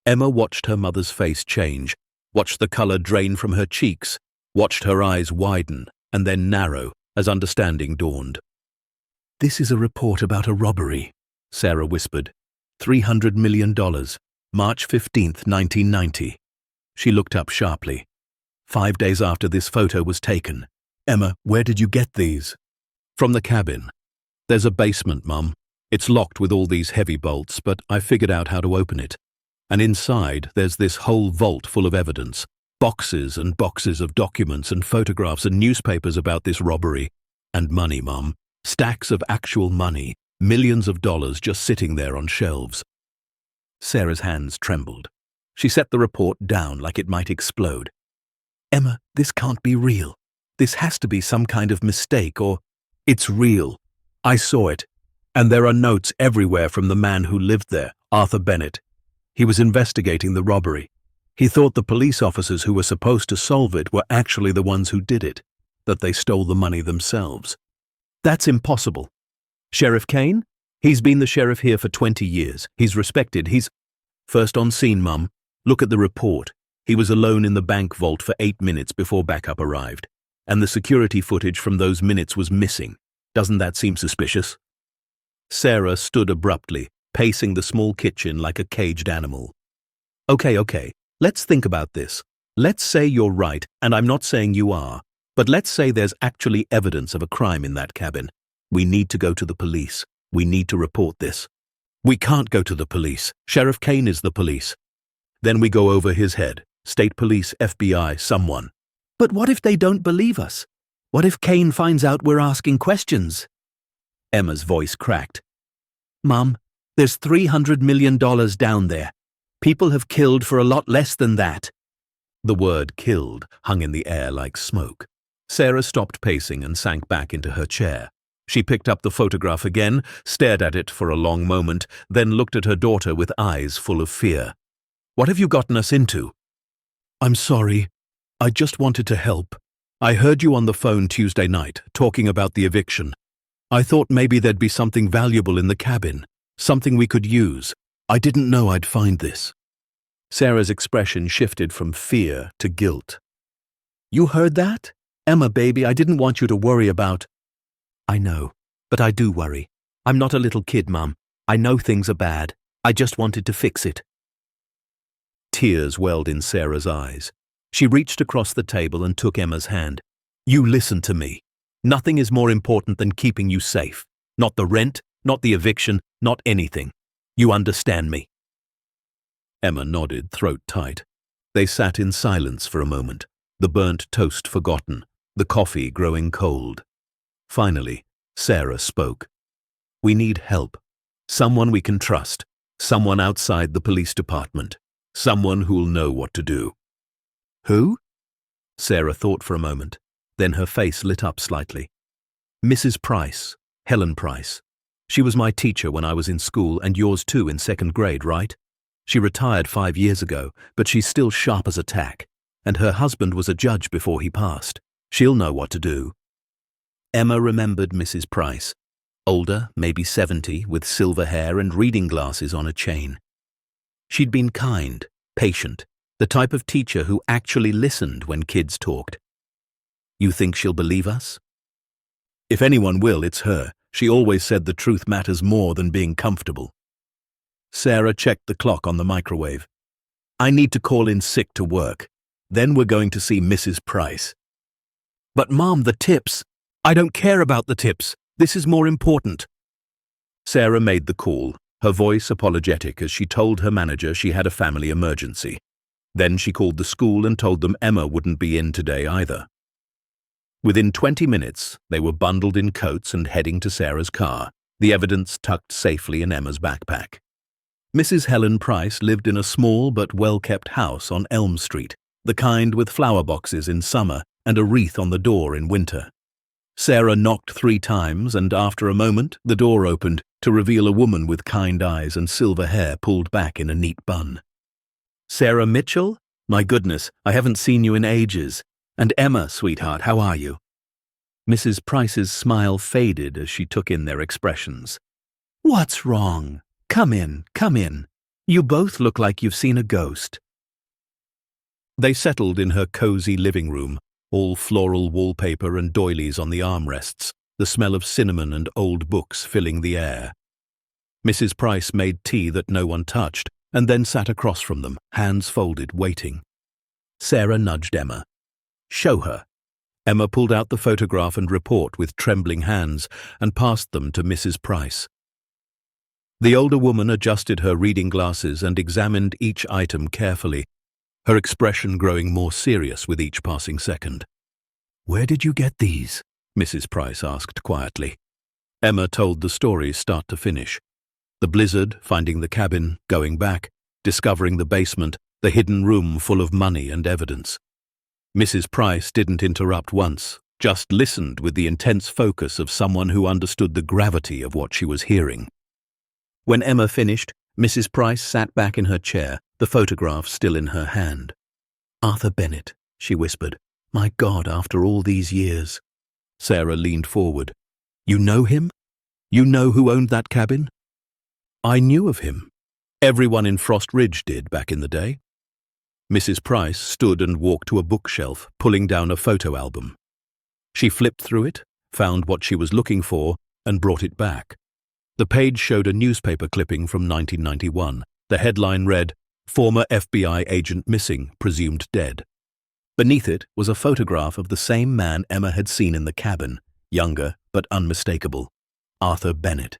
Emma watched her mother's face change, watched the color drain from her cheeks, watched her eyes widen and then narrow as understanding dawned. "This is a report about a robbery," Sarah whispered. $300 million, March 15th, 1990. She looked up sharply. 5 days after this photo was taken. "Emma, where did you get these?" "From the cabin. There's a basement, Mum. It's locked with all these heavy bolts, but I figured out how to open it. And inside, there's this whole vault full of evidence. Boxes and boxes of documents and photographs and newspapers about this robbery. And money, Mum. Stacks of actual money. Millions of dollars just sitting there on shelves." Sarah's hands trembled. She set the report down like it might explode. "Emma, this can't be real. This has to be some kind of mistake or—" "It's real. I saw it. And there are notes everywhere from the man who lived there, Arthur Bennett. He was investigating the robbery. He thought the police officers who were supposed to solve it were actually the ones who did it, that they stole the money themselves." "That's impossible. Sheriff Kane? He's been the sheriff here for 20 years. He's respected. He's—" "First on scene, Mum. Look at the report. He was alone in the bank vault for 8 minutes before backup arrived. And the security footage from those minutes was missing. Doesn't that seem suspicious?" Sarah stood abruptly, pacing the small kitchen like a caged animal. Okay. Let's think about this. Let's say you're right, and I'm not saying you are. But let's say there's actually evidence of a crime in that cabin. We need to go to the police. We need to report this." "We can't go to the police. Sheriff Kane is the police." "Then we go over his head. State police, FBI, someone. But what if they don't believe us? What if Kane finds out we're asking questions? Emma's voice cracked. Mum, there's $300 million down there. People have killed for a lot less than that. The word killed hung in the air like smoke. Sarah stopped pacing and sank back into her chair. She picked up the photograph again, stared at it for a long moment, then looked at her daughter with eyes full of fear. What have you gotten us into? I'm sorry. I just wanted to help. I heard you on the phone Tuesday night, talking about the eviction. I thought maybe there'd be something valuable in the cabin, something we could use. I didn't know I'd find this. Sarah's expression shifted from fear to guilt. You heard that? Emma, baby, I didn't want you to worry about... I know, but I do worry. I'm not a little kid, Mum. I know things are bad. I just wanted to fix it. Tears welled in Sarah's eyes. She reached across the table and took Emma's hand. You listen to me. Nothing is more important than keeping you safe. Not the rent, not the eviction, not anything. You understand me? Emma nodded, throat tight. They sat in silence for a moment, the burnt toast forgotten, the coffee growing cold. Finally, Sarah spoke. We need help. Someone we can trust. Someone outside the police department. Someone who'll know what to do. Who? Sarah thought for a moment. Then her face lit up slightly. Mrs. Price, Helen Price. She was my teacher when I was in school and yours too in second grade, right? She retired 5 years ago, but she's still sharp as a tack. And her husband was a judge before he passed. She'll know what to do. Emma remembered Mrs. Price. Older, maybe 70, with silver hair and reading glasses on a chain. She'd been kind, patient, the type of teacher who actually listened when kids talked. You think she'll believe us? If anyone will, it's her. She always said the truth matters more than being comfortable. Sarah checked the clock on the microwave. I need to call in sick to work. Then we're going to see Mrs. Price. But Mom, the tips. I don't care about the tips. This is more important. Sarah made the call, her voice apologetic as she told her manager she had a family emergency. Then she called the school and told them Emma wouldn't be in today either. Within 20 minutes, they were bundled in coats and heading to Sarah's car, the evidence tucked safely in Emma's backpack. Mrs. Helen Price lived in a small but well-kept house on Elm Street, the kind with flower boxes in summer and a wreath on the door in winter. Sarah knocked 3 times, and after a moment, the door opened to reveal a woman with kind eyes and silver hair pulled back in a neat bun. Sarah Mitchell? My goodness, I haven't seen you in ages. And Emma, sweetheart, how are you? Mrs. Price's smile faded as she took in their expressions. What's wrong? Come in, come in. You both look like you've seen a ghost. They settled in her cozy living room, all floral wallpaper and doilies on the armrests, the smell of cinnamon and old books filling the air. Mrs. Price made tea that no one touched, and then sat across from them, hands folded, waiting. Sarah nudged Emma. Show her. Emma pulled out the photograph and report with trembling hands and passed them to Mrs. Price. The older woman adjusted her reading glasses and examined each item carefully, her expression growing more serious with each passing second. Where did you get these? Mrs. Price asked quietly. Emma told the story start to finish. The blizzard, finding the cabin, going back, discovering the basement, the hidden room full of money and evidence. Mrs. Price didn't interrupt once, just listened with the intense focus of someone who understood the gravity of what she was hearing. When Emma finished, Mrs. Price sat back in her chair, the photograph still in her hand. Arthur Bennett, she whispered. My God, after all these years. Sarah leaned forward. You know him? You know who owned that cabin? I knew of him. Everyone in Frost Ridge did back in the day. Mrs. Price stood and walked to a bookshelf, pulling down a photo album. She flipped through it, found what she was looking for, and brought it back. The page showed a newspaper clipping from 1991. The headline read, Former FBI agent missing, presumed dead. Beneath it was a photograph of the same man Emma had seen in the cabin, younger but unmistakable. Arthur Bennett.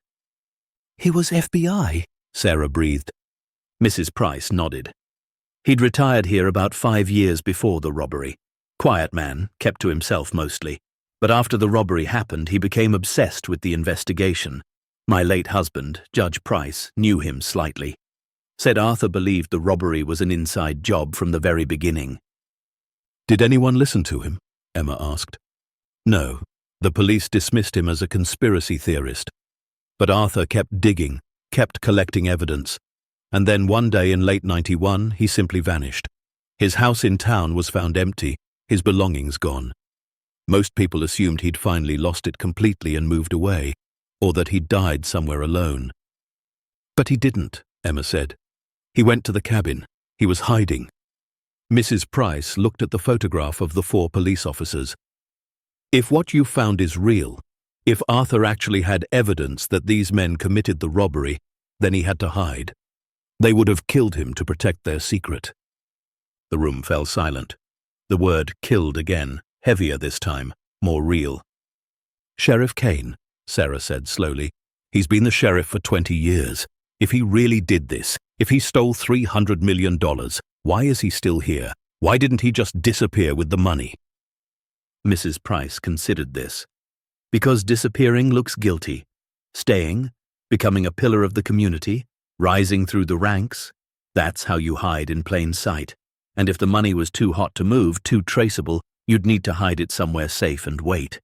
He was FBI, Sarah breathed. Mrs. Price nodded. He'd retired here about 5 years before the robbery. Quiet man, kept to himself mostly. But after the robbery happened, he became obsessed with the investigation. My late husband, Judge Price, knew him slightly. Said Arthur believed the robbery was an inside job from the very beginning. Did anyone listen to him? Emma asked. No, the police dismissed him as a conspiracy theorist. But Arthur kept digging, kept collecting evidence. And then one day in late '91, he simply vanished. His house in town was found empty, his belongings gone. Most people assumed he'd finally lost it completely and moved away, or that he'd died somewhere alone. But he didn't, Emma said. He went to the cabin. He was hiding. Mrs. Price looked at the photograph of the 4 police officers. If what you found is real, if Arthur actually had evidence that these men committed the robbery, then he had to hide. They would have killed him to protect their secret. The room fell silent. The word killed again, heavier this time, more real. Sheriff Kane, Sarah said slowly. He's been the sheriff for 20 years. If he really did this, if he stole $300 million, why is he still here? Why didn't he just disappear with the money? Mrs. Price considered this. Because disappearing looks guilty. Staying, becoming a pillar of the community, rising through the ranks, that's how you hide in plain sight. And if the money was too hot to move, too traceable, you'd need to hide it somewhere safe and wait.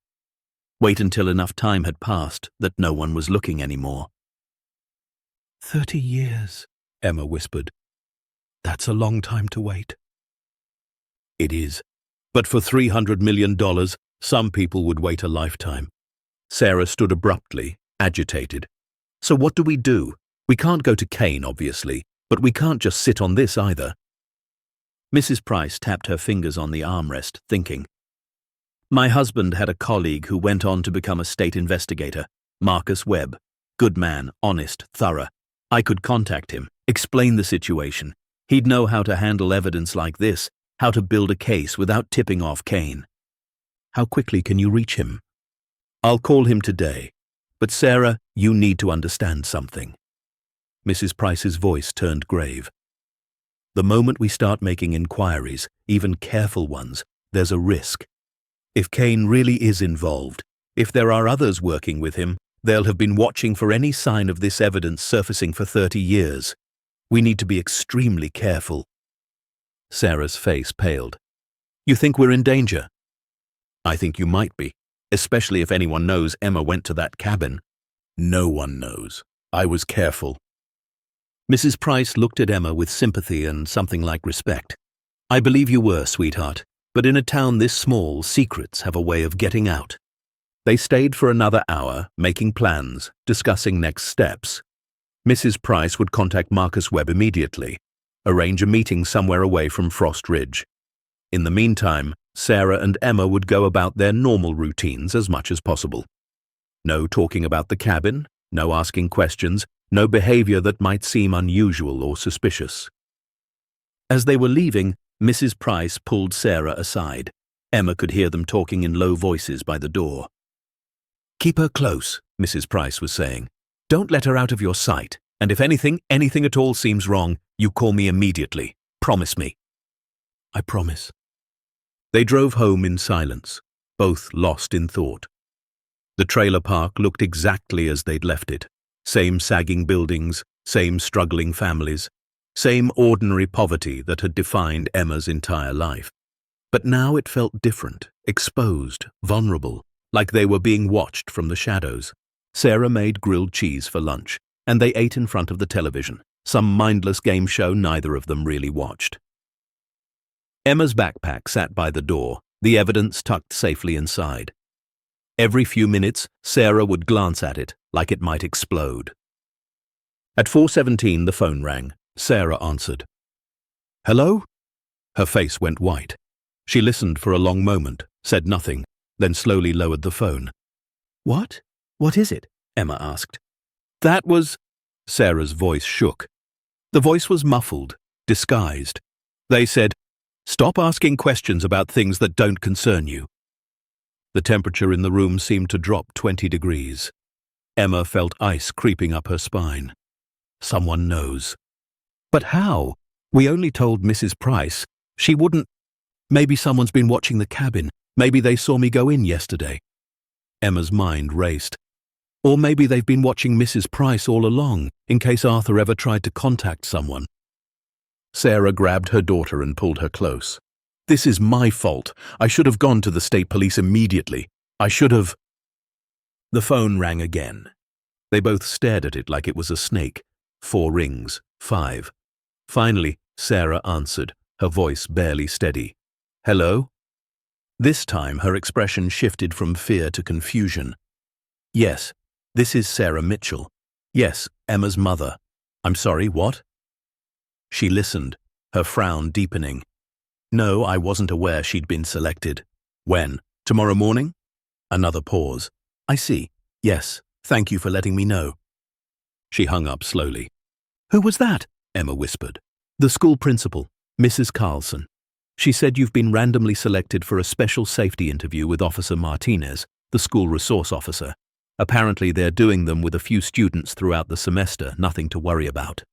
Wait until enough time had passed that no one was looking anymore. 30 years, Emma whispered. That's a long time to wait. It is. But for $300 million, some people would wait a lifetime. Sarah stood abruptly, agitated. So what do we do? We can't go to Kane, obviously, but we can't just sit on this either. Mrs. Price tapped her fingers on the armrest, thinking. My husband had a colleague who went on to become a state investigator, Marcus Webb. Good man, honest, thorough. I could contact him, explain the situation. He'd know how to handle evidence like this, how to build a case without tipping off Kane. How quickly can you reach him? I'll call him today. But Sarah, you need to understand something. Mrs. Price's voice turned grave. The moment we start making inquiries, even careful ones, there's a risk. If Kane really is involved, if there are others working with him, they'll have been watching for any sign of this evidence surfacing for 30 years. We need to be extremely careful. Sarah's face paled. You think we're in danger? I think you might be, especially if anyone knows Emma went to that cabin. No one knows. I was careful. Mrs. Price looked at Emma with sympathy and something like respect. I believe you were, sweetheart, but in a town this small, secrets have a way of getting out. They stayed for another hour, making plans, discussing next steps. Mrs. Price would contact Marcus Webb immediately, arrange a meeting somewhere away from Frost Ridge. In the meantime, Sarah and Emma would go about their normal routines as much as possible. No talking about the cabin, no asking questions, no behavior that might seem unusual or suspicious. As they were leaving, Mrs. Price pulled Sarah aside. Emma could hear them talking in low voices by the door. Keep her close, Mrs. Price was saying. Don't let her out of your sight, and if anything at all seems wrong, you call me immediately. Promise me. I promise. They drove home in silence, both lost in thought. The trailer park looked exactly as they'd left it. Same sagging buildings, same struggling families, same ordinary poverty that had defined Emma's entire life. But now it felt different, exposed, vulnerable, like they were being watched from the shadows. Sarah made grilled cheese for lunch, and they ate in front of the television, some mindless game show neither of them really watched. Emma's backpack sat by the door, the evidence tucked safely inside. Every few minutes, Sarah would glance at it, like it might explode. At 4:17, the phone rang. Sarah answered. Hello? Her face went white. She listened for a long moment, said nothing, then slowly lowered the phone. What? What is it? Emma asked. That was... Sarah's voice shook. The voice was muffled, disguised. They said, stop asking questions about things that don't concern you. The temperature in the room seemed to drop 20 degrees. Emma felt ice creeping up her spine. Someone knows. But how? We only told Mrs. Price. She wouldn't. Maybe someone's been watching the cabin. Maybe they saw me go in yesterday. Emma's mind raced. Or maybe they've been watching Mrs. Price all along, in case Arthur ever tried to contact someone. Sarah grabbed her daughter and pulled her close. This is my fault. I should have gone to the state police immediately. I should have. The phone rang again. They both stared at it like it was a snake. 4 rings, 5. Finally, Sarah answered, her voice barely steady. Hello? This time her expression shifted from fear to confusion. Yes, this is Sarah Mitchell. Yes, Emma's mother. I'm sorry, what? She listened, her frown deepening. No, I wasn't aware she'd been selected. When? Tomorrow morning? Another pause. I see. Yes, thank you for letting me know. She hung up slowly. Who was that? Emma whispered. The school principal, Mrs. Carlson. She said you've been randomly selected for a special safety interview with Officer Martinez, the school resource officer. Apparently they're doing them with a few students throughout the semester, nothing to worry about.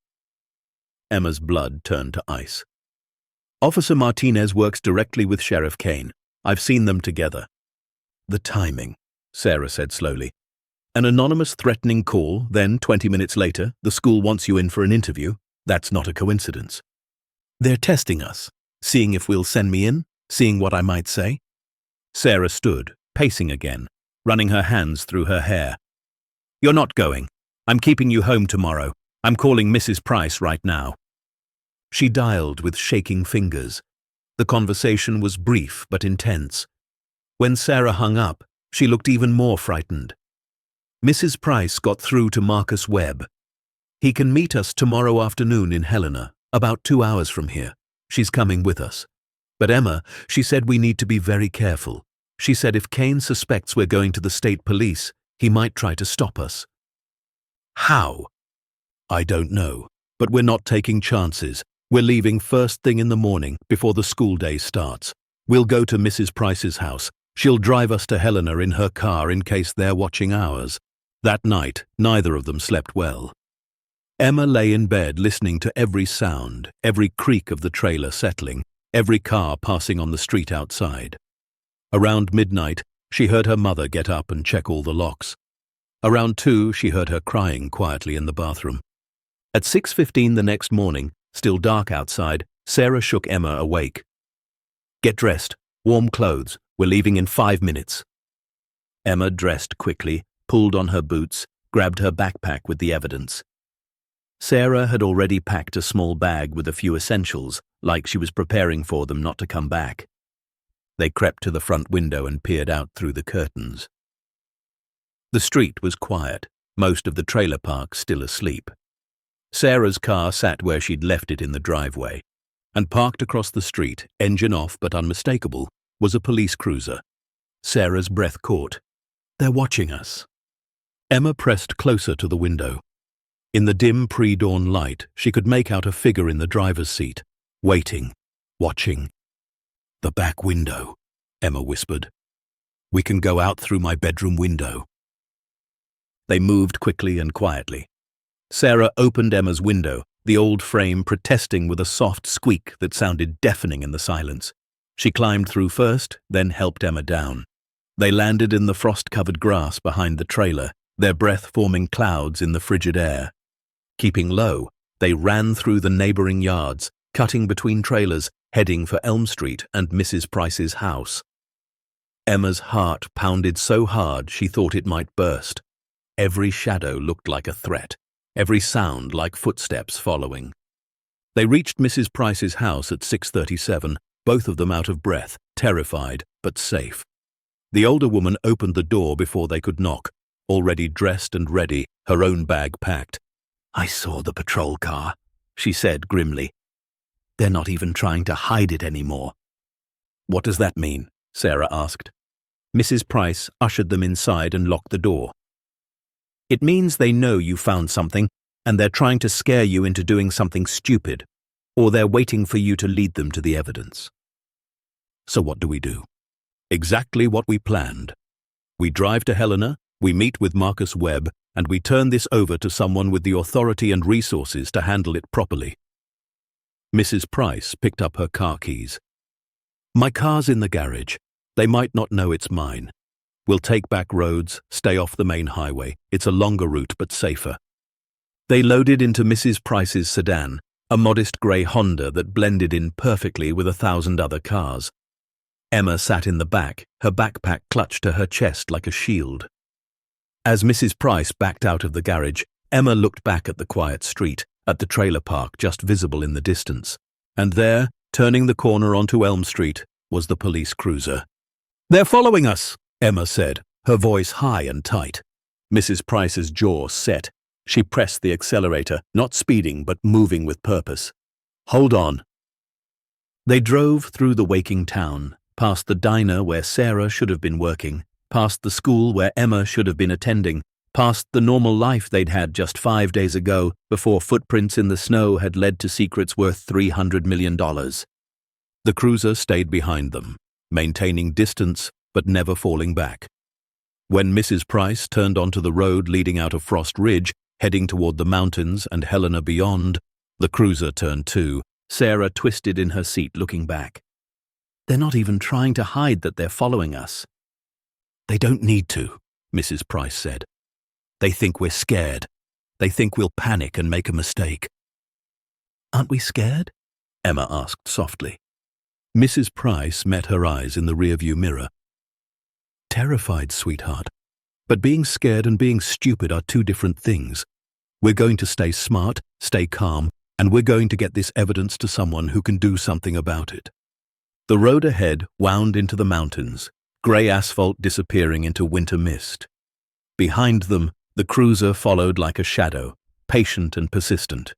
Emma's blood turned to ice. Officer Martinez works directly with Sheriff Kane. I've seen them together. The timing, Sarah said slowly. An anonymous threatening call, then 20 minutes later, the school wants you in for an interview. That's not a coincidence. They're testing us, seeing if we'll send me in, seeing what I might say. Sarah stood, pacing again, running her hands through her hair. You're not going. I'm keeping you home tomorrow. I'm calling Mrs. Price right now. She dialed with shaking fingers. The conversation was brief but intense. When Sarah hung up, she looked even more frightened. Mrs. Price got through to Marcus Webb. He can meet us tomorrow afternoon in Helena, about 2 hours from here. She's coming with us. But Emma, she said we need to be very careful. She said if Kane suspects we're going to the state police, he might try to stop us. How? I don't know, but we're not taking chances. We're leaving first thing in the morning, before the school day starts. We'll go to Mrs. Price's house. She'll drive us to Helena in her car in case they're watching ours. That night, neither of them slept well. Emma lay in bed listening to every sound, every creak of the trailer settling, every car passing on the street outside. Around midnight, she heard her mother get up and check all the locks. Around 2, she heard her crying quietly in the bathroom. At 6:15 the next morning, still dark outside, Sarah shook Emma awake. Get dressed, warm clothes, we're leaving in 5 minutes. Emma dressed quickly, pulled on her boots, grabbed her backpack with the evidence. Sarah had already packed a small bag with a few essentials, like she was preparing for them not to come back. They crept to the front window and peered out through the curtains. The street was quiet, most of the trailer park still asleep. Sarah's car sat where she'd left it in the driveway, and parked across the street, engine off but unmistakable, was a police cruiser. Sarah's breath caught. They're watching us. Emma pressed closer to the window. In the dim pre-dawn light, she could make out a figure in the driver's seat, waiting, watching. The back window, Emma whispered. We can go out through my bedroom window. They moved quickly and quietly. Sarah opened Emma's window, the old frame protesting with a soft squeak that sounded deafening in the silence. She climbed through first, then helped Emma down. They landed in the frost-covered grass behind the trailer, their breath forming clouds in the frigid air. Keeping low, they ran through the neighboring yards, cutting between trailers, heading for Elm Street and Mrs. Price's house. Emma's heart pounded so hard she thought it might burst. Every shadow looked like a threat, every sound like footsteps following. They reached Mrs. Price's house at 6:37, both of them out of breath, terrified, but safe. The older woman opened the door before they could knock, already dressed and ready, her own bag packed. I saw the patrol car, she said grimly. They're not even trying to hide it anymore. What does that mean? Sarah asked. Mrs. Price ushered them inside and locked the door. It means they know you found something, and they're trying to scare you into doing something stupid, or they're waiting for you to lead them to the evidence. So what do we do? Exactly what we planned. We drive to Helena, we meet with Marcus Webb, and we turn this over to someone with the authority and resources to handle it properly. Mrs. Price picked up her car keys. My car's in the garage. They might not know it's mine. We'll take back roads, stay off the main highway. It's a longer route but safer. They loaded into Mrs. Price's sedan, a modest grey Honda that blended in perfectly with 1,000 other cars. Emma sat in the back, her backpack clutched to her chest like a shield. As Mrs. Price backed out of the garage, Emma looked back at the quiet street, at the trailer park just visible in the distance. And there, turning the corner onto Elm Street, was the police cruiser. "They're following us," Emma said, her voice high and tight. Mrs. Price's jaw set. She pressed the accelerator, not speeding but moving with purpose. "Hold on." They drove through the waking town, past the diner where Sarah should have been working, past the school where Emma should have been attending, past the normal life they'd had just 5 days ago before footprints in the snow had led to secrets worth $300 million. The cruiser stayed behind them, maintaining distance but never falling back. When Mrs. Price turned onto the road leading out of Frost Ridge, heading toward the mountains and Helena beyond, the cruiser turned too, Sarah twisted in her seat looking back. "They're not even trying to hide that they're following us." "They don't need to," Mrs. Price said. "They think we're scared. They think we'll panic and make a mistake." "Aren't we scared?" Emma asked softly. Mrs. Price met her eyes in the rearview mirror. "Terrified, sweetheart. But being scared and being stupid are two different things. We're going to stay smart, stay calm, and we're going to get this evidence to someone who can do something about it." The road ahead wound into the mountains, grey asphalt disappearing into winter mist. Behind them, the cruiser followed like a shadow, patient and persistent.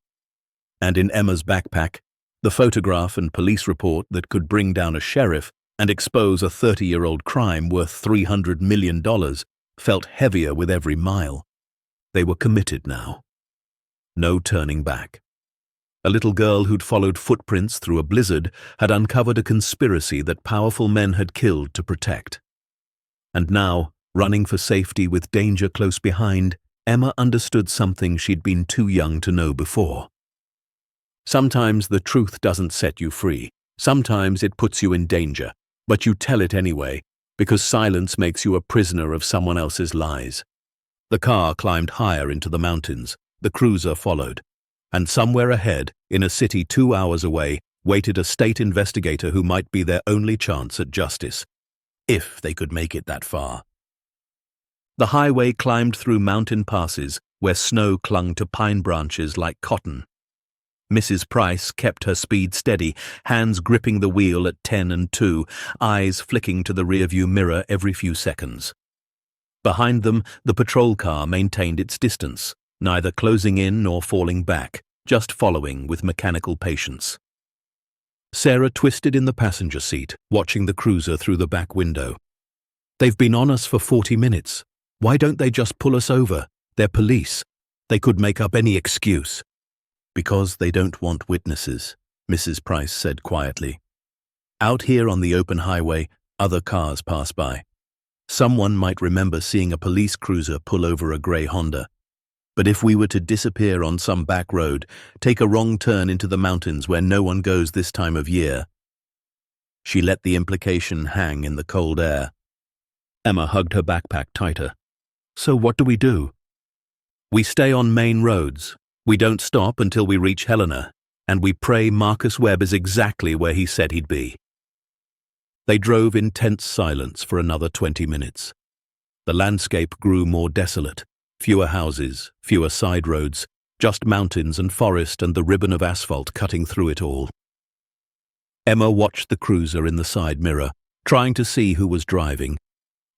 And in Emma's backpack, the photograph and police report that could bring down a sheriff and expose a 30-year-old crime worth $300 million felt heavier with every mile. They were committed now. No turning back. A little girl who'd followed footprints through a blizzard had uncovered a conspiracy that powerful men had killed to protect. And now, running for safety with danger close behind, Emma understood something she'd been too young to know before. Sometimes the truth doesn't set you free. Sometimes it puts you in danger, but you tell it anyway, because silence makes you a prisoner of someone else's lies. The car climbed higher into the mountains. The cruiser followed. And somewhere ahead, in a city 2 hours away, waited a state investigator who might be their only chance at justice, if they could make it that far. The highway climbed through mountain passes where snow clung to pine branches like cotton. Mrs. Price kept her speed steady, hands gripping the wheel at 10 and 2, eyes flicking to the rearview mirror every few seconds. Behind them, the patrol car maintained its distance, neither closing in nor falling back, just following with mechanical patience. Sarah twisted in the passenger seat, watching the cruiser through the back window. "They've been on us for 40 minutes. Why don't they just pull us over? They're police. They could make up any excuse." "Because they don't want witnesses," Mrs. Price said quietly. "Out here on the open highway, other cars pass by. Someone might remember seeing a police cruiser pull over a grey Honda. But if we were to disappear on some back road, take a wrong turn into the mountains where no one goes this time of year..." She let the implication hang in the cold air. Emma hugged her backpack tighter. "So what do we do?" "We stay on main roads. We don't stop until we reach Helena, and we pray Marcus Webb is exactly where he said he'd be." They drove in tense silence for another 20 minutes. The landscape grew more desolate. Fewer houses, fewer side roads, just mountains and forest and the ribbon of asphalt cutting through it all. Emma watched the cruiser in the side mirror, trying to see who was driving.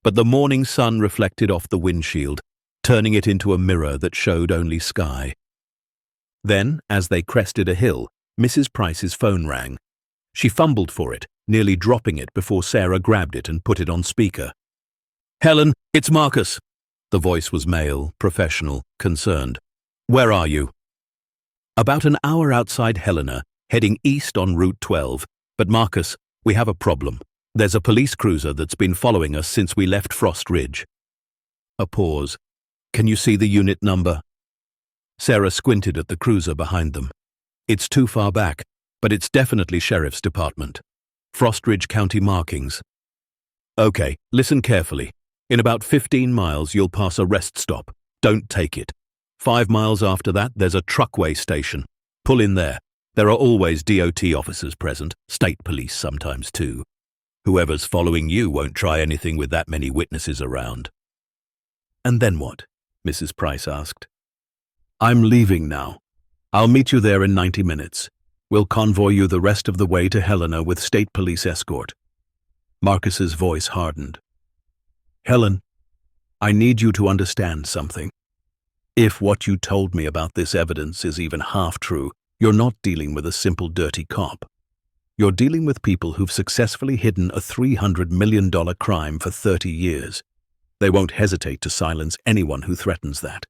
But the morning sun reflected off the windshield, turning it into a mirror that showed only sky. Then, as they crested a hill, Mrs. Price's phone rang. She fumbled for it, nearly dropping it before Sarah grabbed it and put it on speaker. "Helen, it's Marcus." The voice was male, professional, concerned. "Where are you?" "About an hour outside Helena, heading east on Route 12. But Marcus, we have a problem. There's a police cruiser that's been following us since we left Frost Ridge." A pause. "Can you see the unit number?" Sarah squinted at the cruiser behind them. "It's too far back. but it's definitely Sheriff's Department. Frost Ridge County markings. Okay, listen carefully. In about 15 miles, you'll pass a rest stop. Don't take it. 5 miles after that, there's a truckway station. Pull in there. There are always DOT officers present, state police sometimes too. Whoever's following you won't try anything with that many witnesses around. And then what? Mrs. Price asked. I'm leaving now. I'll meet you there in 90 minutes. We'll convoy you the rest of the way to Helena with state police escort. Marcus's voice hardened. Helen, I need you to understand something. If what you told me about this evidence is even half true, you're not dealing with a simple dirty cop. You're dealing with people who've successfully hidden a $300 million crime for 30 years. They won't hesitate to silence anyone who threatens that.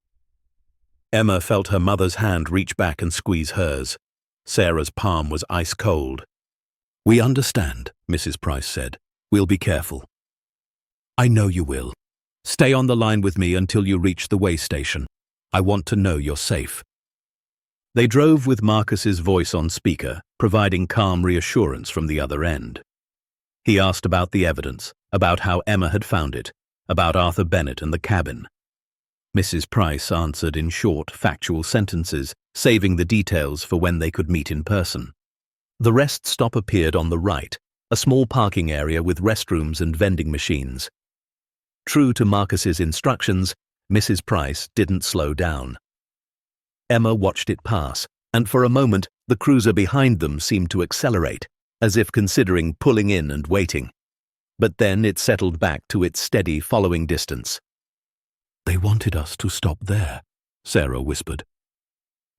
Emma felt her mother's hand reach back and squeeze hers. Sarah's palm was ice cold. We understand, Mrs. Price said. We'll be careful. I know you will. Stay on the line with me until you reach the way station. I want to know you're safe. They drove with Marcus's voice on speaker, providing calm reassurance from the other end. He asked about the evidence, about how Emma had found it, about Arthur Bennett and the cabin. Mrs. Price answered in short, factual sentences, saving the details for when they could meet in person. The rest stop appeared on the right, a small parking area with restrooms and vending machines. True to Marcus's instructions, Mrs. Price didn't slow down. Emma watched it pass, and for a moment the cruiser behind them seemed to accelerate, as if considering pulling in and waiting. But then it settled back to its steady following distance. They wanted us to stop there, Sarah whispered.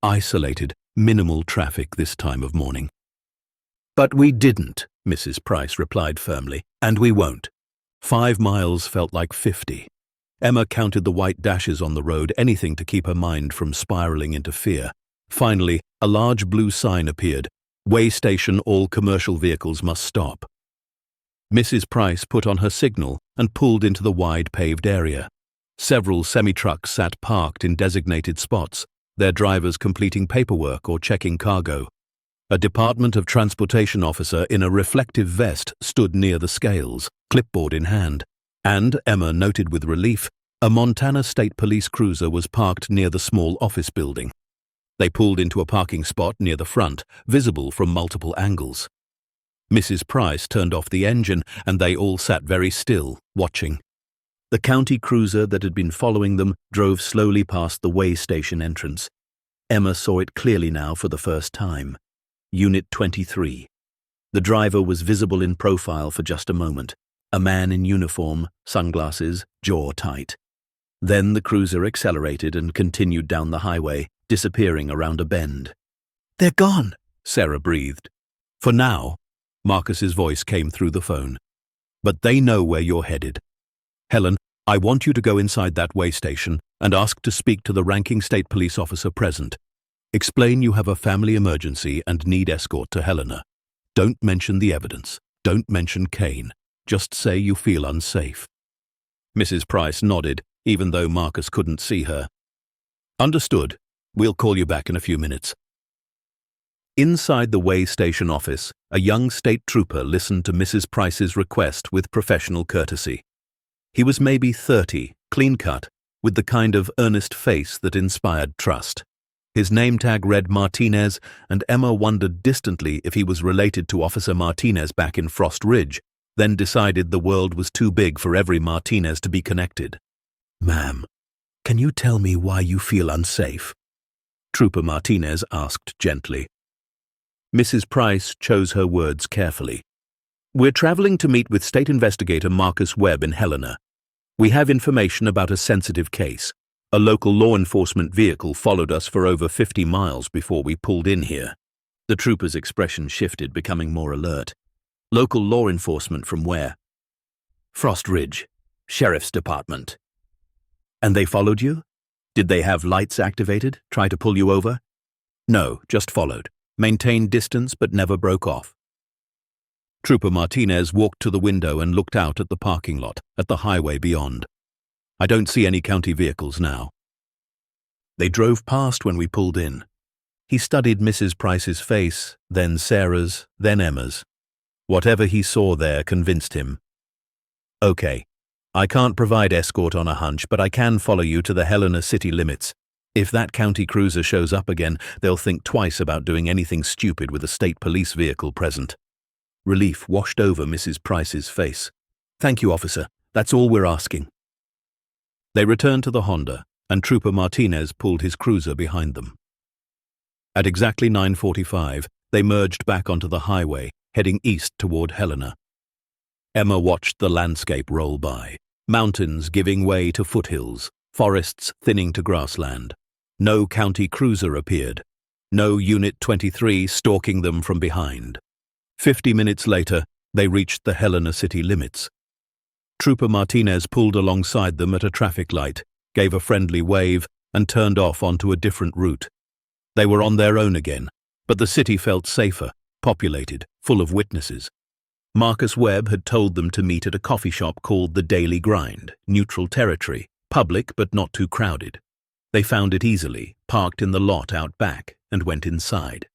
Isolated, minimal traffic this time of morning. But we didn't, Mrs. Price replied firmly, and we won't. 5 miles felt like 50. Emma counted the white dashes on the road, anything to keep her mind from spiraling into fear. Finally, a large blue sign appeared. Way station, all commercial vehicles must stop. Mrs. Price put on her signal and pulled into the wide paved area. Several semi-trucks sat parked in designated spots, their drivers completing paperwork or checking cargo. A Department of Transportation officer in a reflective vest stood near the scales, clipboard in hand. And, Emma noted with relief, a Montana State Police cruiser was parked near the small office building. They pulled into a parking spot near the front, visible from multiple angles. Mrs. Price turned off the engine, and they all sat very still, watching. The county cruiser that had been following them drove slowly past the way station entrance. Emma saw it clearly now for the first time. Unit 23. The driver was visible in profile for just a moment. A man in uniform, sunglasses, jaw tight. Then the cruiser accelerated and continued down the highway, disappearing around a bend. They're gone, Sarah breathed. For now, Marcus's voice came through the phone. But they know where you're headed. Helen, I want you to go inside that way station and ask to speak to the ranking state police officer present. Explain you have a family emergency and need escort to Helena. Don't mention the evidence. Don't mention Kane. Just say you feel unsafe. Mrs. Price nodded, even though Marcus couldn't see her. Understood. We'll call you back in a few minutes. Inside the way station office, a young state trooper listened to Mrs. Price's request with professional courtesy. He was maybe 30, clean-cut, with the kind of earnest face that inspired trust. His name tag read Martinez, and Emma wondered distantly if he was related to Officer Martinez back in Frost Ridge, then decided the world was too big for every Martinez to be connected. Ma'am, can you tell me why you feel unsafe? Trooper Martinez asked gently. Mrs. Price chose her words carefully. We're traveling to meet with State Investigator Marcus Webb in Helena. We have information about a sensitive case. A local law enforcement vehicle followed us for over 50 miles before we pulled in here. The trooper's expression shifted, becoming more alert. Local law enforcement from where? Frost Ridge, Sheriff's Department. And they followed you? Did they have lights activated, try to pull you over? No, just followed. Maintained distance but never broke off. Trooper Martinez walked to the window and looked out at the parking lot, at the highway beyond. I don't see any county vehicles now. They drove past when we pulled in. He studied Mrs. Price's face, then Sarah's, then Emma's. Whatever he saw there convinced him. Okay, I can't provide escort on a hunch, but I can follow you to the Helena city limits. If that county cruiser shows up again, they'll think twice about doing anything stupid with a state police vehicle present. Relief washed over Mrs. Price's face. Thank you, officer. That's all we're asking. They returned to the Honda, and Trooper Martinez pulled his cruiser behind them. At exactly 9:45, they merged back onto the highway, heading east toward Helena. Emma watched the landscape roll by, mountains giving way to foothills, forests thinning to grassland. No county cruiser appeared, no Unit 23 stalking them from behind. 50 minutes later, they reached the Helena city limits. Trooper Martinez pulled alongside them at a traffic light, gave a friendly wave, and turned off onto a different route. They were on their own again, but the city felt safer, populated, full of witnesses. Marcus Webb had told them to meet at a coffee shop called the Daily Grind, neutral territory, public but not too crowded. They found it easily, parked in the lot out back, and went inside.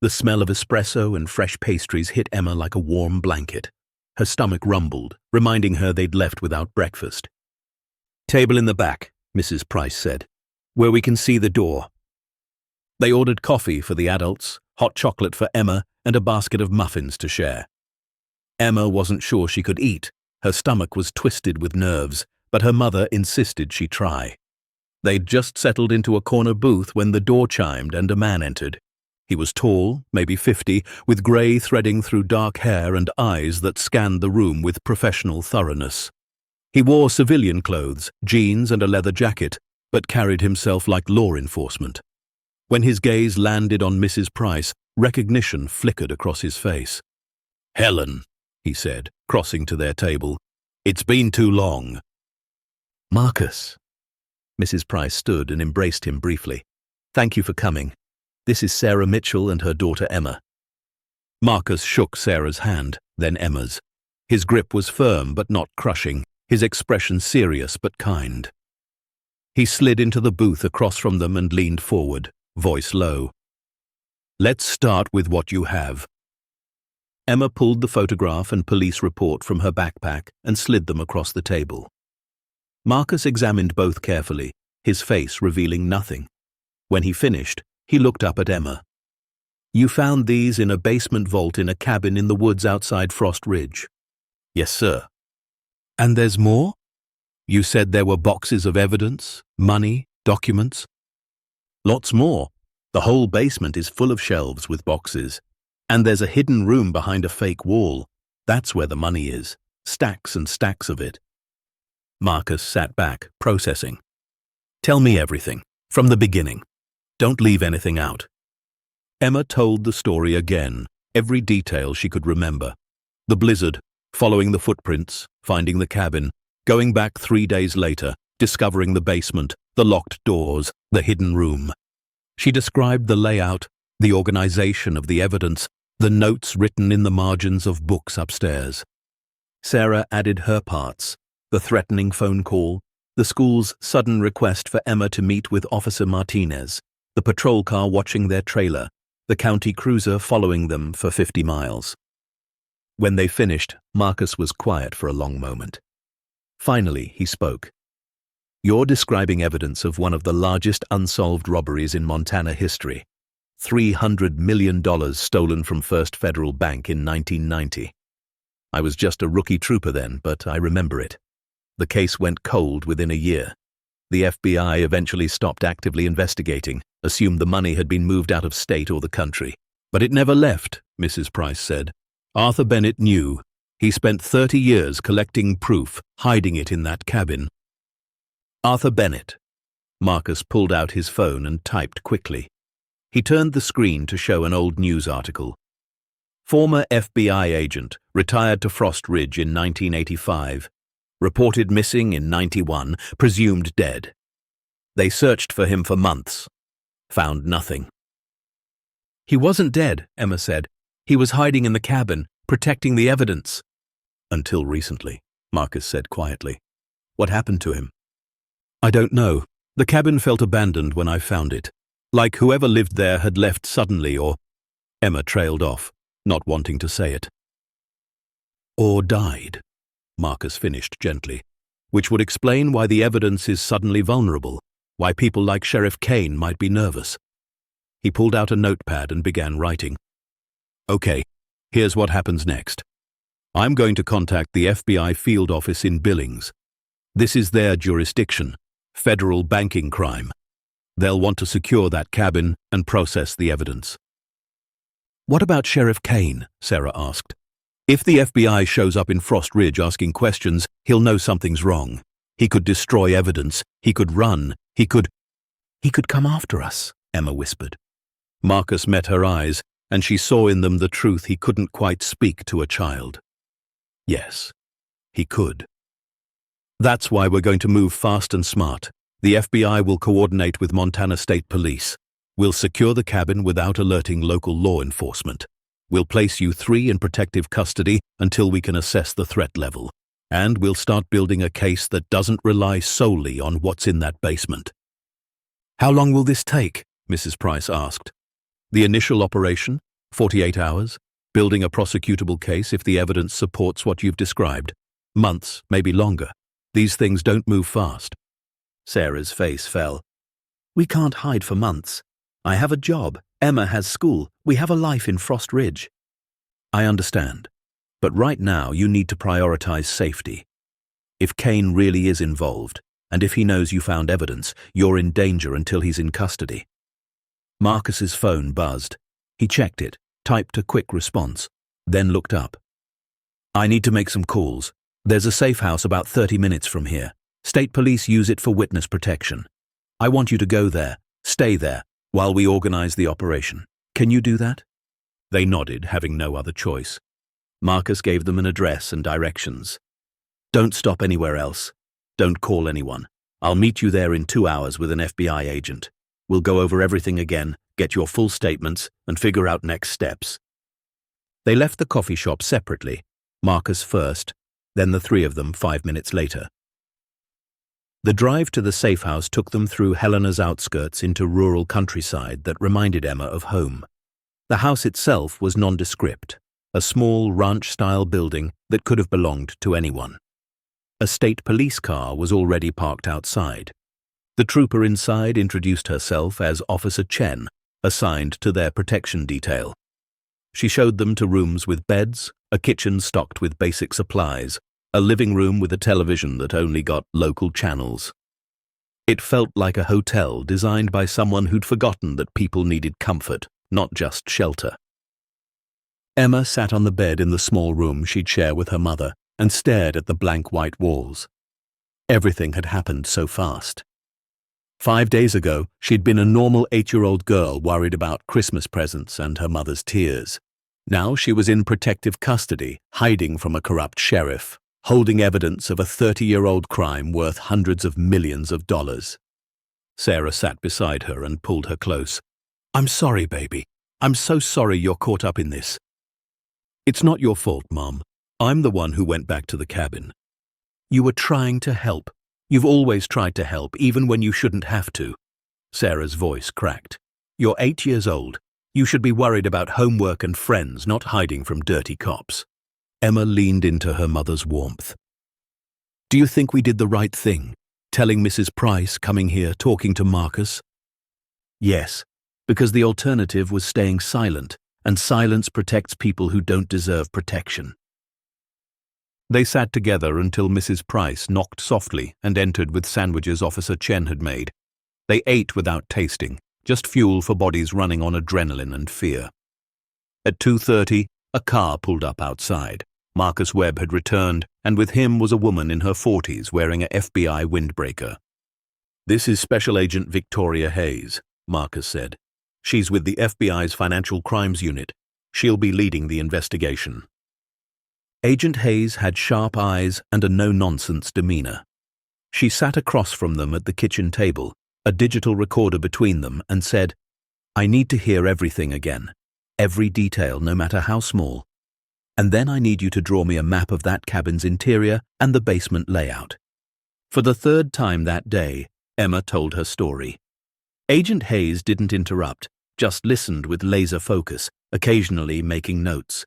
The smell of espresso and fresh pastries hit Emma like a warm blanket. Her stomach rumbled, reminding her they'd left without breakfast. Table in the back, Mrs. Price said, where we can see the door. They ordered coffee for the adults, hot chocolate for Emma, and a basket of muffins to share. Emma wasn't sure she could eat. Her stomach was twisted with nerves, but her mother insisted she try. They'd just settled into a corner booth when the door chimed and a man entered. He was tall, maybe 50, with grey threading through dark hair and eyes that scanned the room with professional thoroughness. He wore civilian clothes, jeans and a leather jacket, but carried himself like law enforcement. When his gaze landed on Mrs. Price, recognition flickered across his face. "Helen," he said, crossing to their table. "It's been too long." "Marcus." Mrs. Price stood and embraced him briefly. "Thank you for coming. This is Sarah Mitchell and her daughter Emma." Marcus shook Sarah's hand, then Emma's. His grip was firm but not crushing, his expression serious but kind. He slid into the booth across from them and leaned forward, voice low. "Let's start with what you have." Emma pulled the photograph and police report from her backpack and slid them across the table. Marcus examined both carefully, his face revealing nothing. When he finished, he looked up at Emma. "You found these in a basement vault in a cabin in the woods outside Frost Ridge?" "Yes, sir." "And there's more? You said there were boxes of evidence, money, documents?" "Lots more. The whole basement is full of shelves with boxes. And there's a hidden room behind a fake wall. That's where the money is. Stacks and stacks of it." Marcus sat back, processing. "Tell me everything, from the beginning. Don't leave anything out." Emma told the story again, every detail she could remember. The blizzard, following the footprints, finding the cabin, going back 3 days later, discovering the basement, the locked doors, the hidden room. She described the layout, the organization of the evidence, the notes written in the margins of books upstairs. Sarah added her parts, the threatening phone call, the school's sudden request for Emma to meet with Officer Martinez, the patrol car watching their trailer, the county cruiser following them for 50 miles. When they finished, Marcus was quiet for a long moment. Finally, he spoke. "You're describing evidence of one of the largest unsolved robberies in Montana history. $300 million stolen from First Federal Bank in 1990. I was just a rookie trooper then, but I remember it. The case went cold within a year. The FBI eventually stopped actively investigating, assumed the money had been moved out of state or the country. But it never left," Mrs. Price said. "Arthur Bennett knew. He spent 30 years collecting proof, hiding it in that cabin." "Arthur Bennett." Marcus pulled out his phone and typed quickly. He turned the screen to show an old news article. "Former FBI agent, retired to Frost Ridge in 1985. Reported missing in 91, presumed dead. They searched for him for months. Found nothing." "He wasn't dead," Emma said. "He was hiding in the cabin, protecting the evidence." "Until recently," Marcus said quietly. "What happened to him?" "I don't know. The cabin felt abandoned when I found it. Like whoever lived there had left suddenly or... Emma trailed off, not wanting to say it. Or died, Marcus finished gently, which would explain why the evidence is suddenly vulnerable, why people like Sheriff Kane might be nervous. He pulled out a notepad and began writing. Okay, here's what happens next. I'm going to contact the FBI field office in Billings. This is their jurisdiction, federal banking crime. They'll want to secure that cabin and process the evidence. What about Sheriff Kane? Sarah asked. If the FBI shows up in Frost Ridge asking questions, he'll know something's wrong. He could destroy evidence. He could run. He could come after us, Emma whispered. Marcus met her eyes, and she saw in them the truth he couldn't quite speak to a child. Yes, he could. That's why we're going to move fast and smart. The FBI will coordinate with Montana State Police. We'll secure the cabin without alerting local law enforcement. We'll place you 3 in protective custody until we can assess the threat level. And we'll start building a case that doesn't rely solely on what's in that basement. How long will this take? Mrs. Price asked. The initial operation, 48 hours, building a prosecutable case if the evidence supports what you've described. Months, maybe longer. These things don't move fast. Sarah's face fell. We can't hide for months. I have a job. Emma has school. We have a life in Frost Ridge. I understand. But right now you need to prioritize safety. If Kane really is involved, and if he knows you found evidence, you're in danger until he's in custody. Marcus's phone buzzed. He checked it, typed a quick response, then looked up. I need to make some calls. There's a safe house about 30 minutes from here. State police use it for witness protection. I want you to go there, stay there, while we organize the operation. Can you do that? They nodded, having no other choice. Marcus gave them an address and directions. Don't stop anywhere else. Don't call anyone. I'll meet you there in 2 hours with an FBI agent. We'll go over everything again, get your full statements, and figure out next steps. They left the coffee shop separately, Marcus first, then the 3 of them 5 minutes later. The drive to the safe house took them through Helena's outskirts into rural countryside that reminded Emma of home. The house itself was nondescript, a small ranch-style building that could have belonged to anyone. A state police car was already parked outside. The trooper inside introduced herself as Officer Chen, assigned to their protection detail. She showed them to rooms with beds, a kitchen stocked with basic supplies, a living room with a television that only got local channels. It felt like a hotel designed by someone who'd forgotten that people needed comfort, not just shelter. Emma sat on the bed in the small room she'd share with her mother and stared at the blank white walls. Everything had happened so fast. 5 days ago, she'd been a normal 8-year-old girl worried about Christmas presents and her mother's tears. Now she was in protective custody, hiding from a corrupt sheriff, holding evidence of a 30-year-old crime worth hundreds of millions of dollars. Sarah sat beside her and pulled her close. I'm sorry, baby. I'm so sorry you're caught up in this. It's not your fault, Mom. I'm the one who went back to the cabin. You were trying to help. You've always tried to help, even when you shouldn't have to. Sarah's voice cracked. You're 8 years old. You should be worried about homework and friends, not hiding from dirty cops. Emma leaned into her mother's warmth. Do you think we did the right thing, telling Mrs. Price, coming here, talking to Marcus? Yes, because the alternative was staying silent, and silence protects people who don't deserve protection. They sat together until Mrs. Price knocked softly and entered with sandwiches Officer Chen had made. They ate without tasting, just fuel for bodies running on adrenaline and fear. At 2:30, a car pulled up outside. Marcus Webb had returned, and with him was a woman in her 40s wearing a FBI windbreaker. This is Special Agent Victoria Hayes, Marcus said. She's with the FBI's Financial Crimes Unit. She'll be leading the investigation. Agent Hayes had sharp eyes and a no-nonsense demeanor. She sat across from them at the kitchen table, a digital recorder between them, and said, I need to hear everything again, every detail, no matter how small. And then I need you to draw me a map of that cabin's interior and the basement layout. For the 3rd time that day, Emma told her story. Agent Hayes didn't interrupt, just listened with laser focus, occasionally making notes.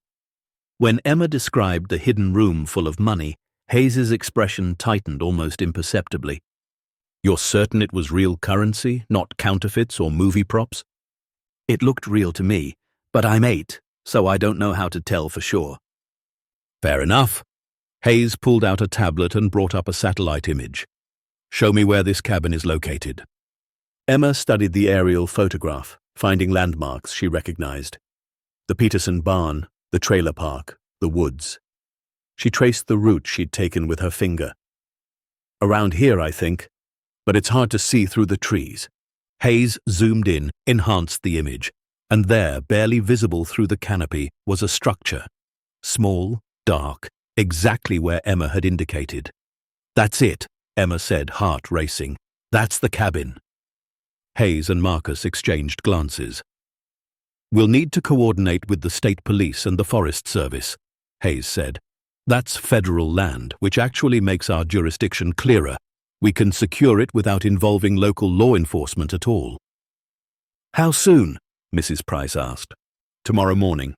When Emma described the hidden room full of money, Hayes's expression tightened almost imperceptibly. "You're certain it was real currency, not counterfeits or movie props?" "It looked real to me, but I'm 8, so I don't know how to tell for sure." "Fair enough." Hayes pulled out a tablet and brought up a satellite image. "Show me where this cabin is located." Emma studied the aerial photograph, finding landmarks she recognized. The Peterson barn, the trailer park, the woods. She traced the route she'd taken with her finger. "Around here, I think, but it's hard to see through the trees." Hayes zoomed in, enhanced the image, and there, barely visible through the canopy, was a structure. Small, dark, exactly where Emma had indicated. "That's it," Emma said, heart racing. "That's the cabin." Hayes and Marcus exchanged glances. "We'll need to coordinate with the state police and the Forest Service," Hayes said. "That's federal land, which actually makes our jurisdiction clearer. We can secure it without involving local law enforcement at all." "How soon?" Mrs. Price asked. "Tomorrow morning.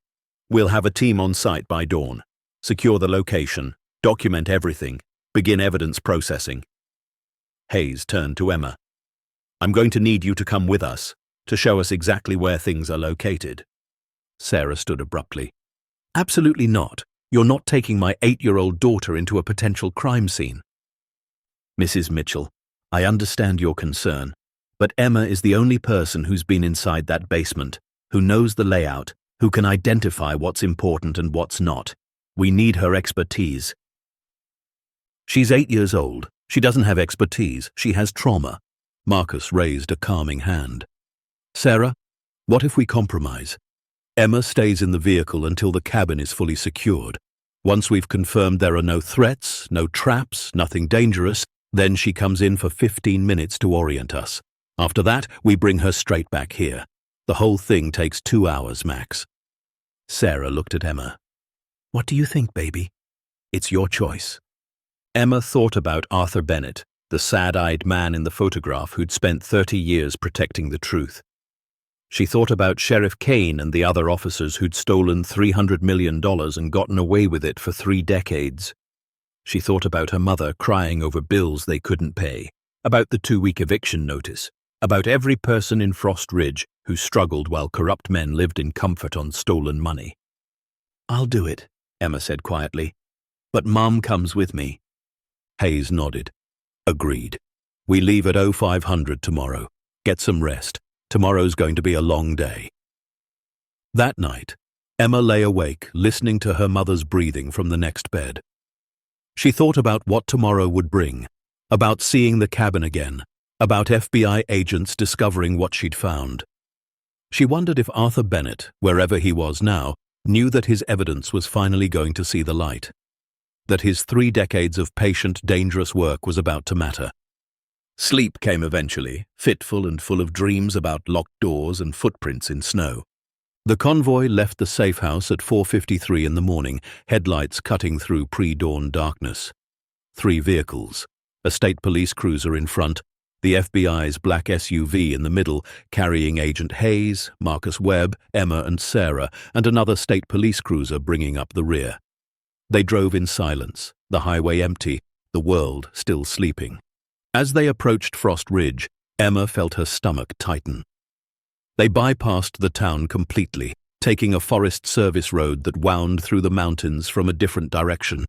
We'll have a team on site by dawn. Secure the location, document everything, begin evidence processing." Hayes turned to Emma. "I'm going to need you to come with us, to show us exactly where things are located." Sarah stood abruptly. "Absolutely not. You're not taking my 8-year-old daughter into a potential crime scene." "Mrs. Mitchell, I understand your concern, but Emma is the only person who's been inside that basement, who knows the layout, who can identify what's important and what's not. We need her expertise." "She's 8 years old. She doesn't have expertise. She has trauma." Marcus raised a calming hand. "Sarah, what if we compromise? Emma stays in the vehicle until the cabin is fully secured. Once we've confirmed there are no threats, no traps, nothing dangerous, then she comes in for 15 minutes to orient us. After that, we bring her straight back here. The whole thing takes 2 hours max." Sarah looked at Emma. "What do you think, baby? It's your choice." Emma thought about Arthur Bennett, the sad-eyed man in the photograph who'd spent 30 years protecting the truth. She thought about Sheriff Kane and the other officers who'd stolen $300 million and gotten away with it for 3 decades. She thought about her mother crying over bills they couldn't pay, about the 2-week eviction notice, about every person in Frost Ridge who struggled while corrupt men lived in comfort on stolen money. "I'll do it," Emma said quietly. "But Mom comes with me." Hayes nodded. "Agreed. We leave at 0500 tomorrow. Get some rest. Tomorrow's going to be a long day." That night, Emma lay awake, listening to her mother's breathing from the next bed. She thought about what tomorrow would bring, about seeing the cabin again, about FBI agents discovering what she'd found. She wondered if Arthur Bennett, wherever he was now, knew that his evidence was finally going to see the light, that his 3 decades of patient, dangerous work was about to matter. Sleep came eventually, fitful and full of dreams about locked doors and footprints in snow. The convoy left the safe house at 4:53 in the morning, headlights cutting through pre-dawn darkness. 3 vehicles, a state police cruiser in front, the FBI's black SUV in the middle, carrying Agent Hayes, Marcus Webb, Emma and Sarah, and another state police cruiser bringing up the rear. They drove in silence, the highway empty, the world still sleeping. As they approached Frost Ridge, Emma felt her stomach tighten. They bypassed the town completely, taking a Forest Service road that wound through the mountains from a different direction.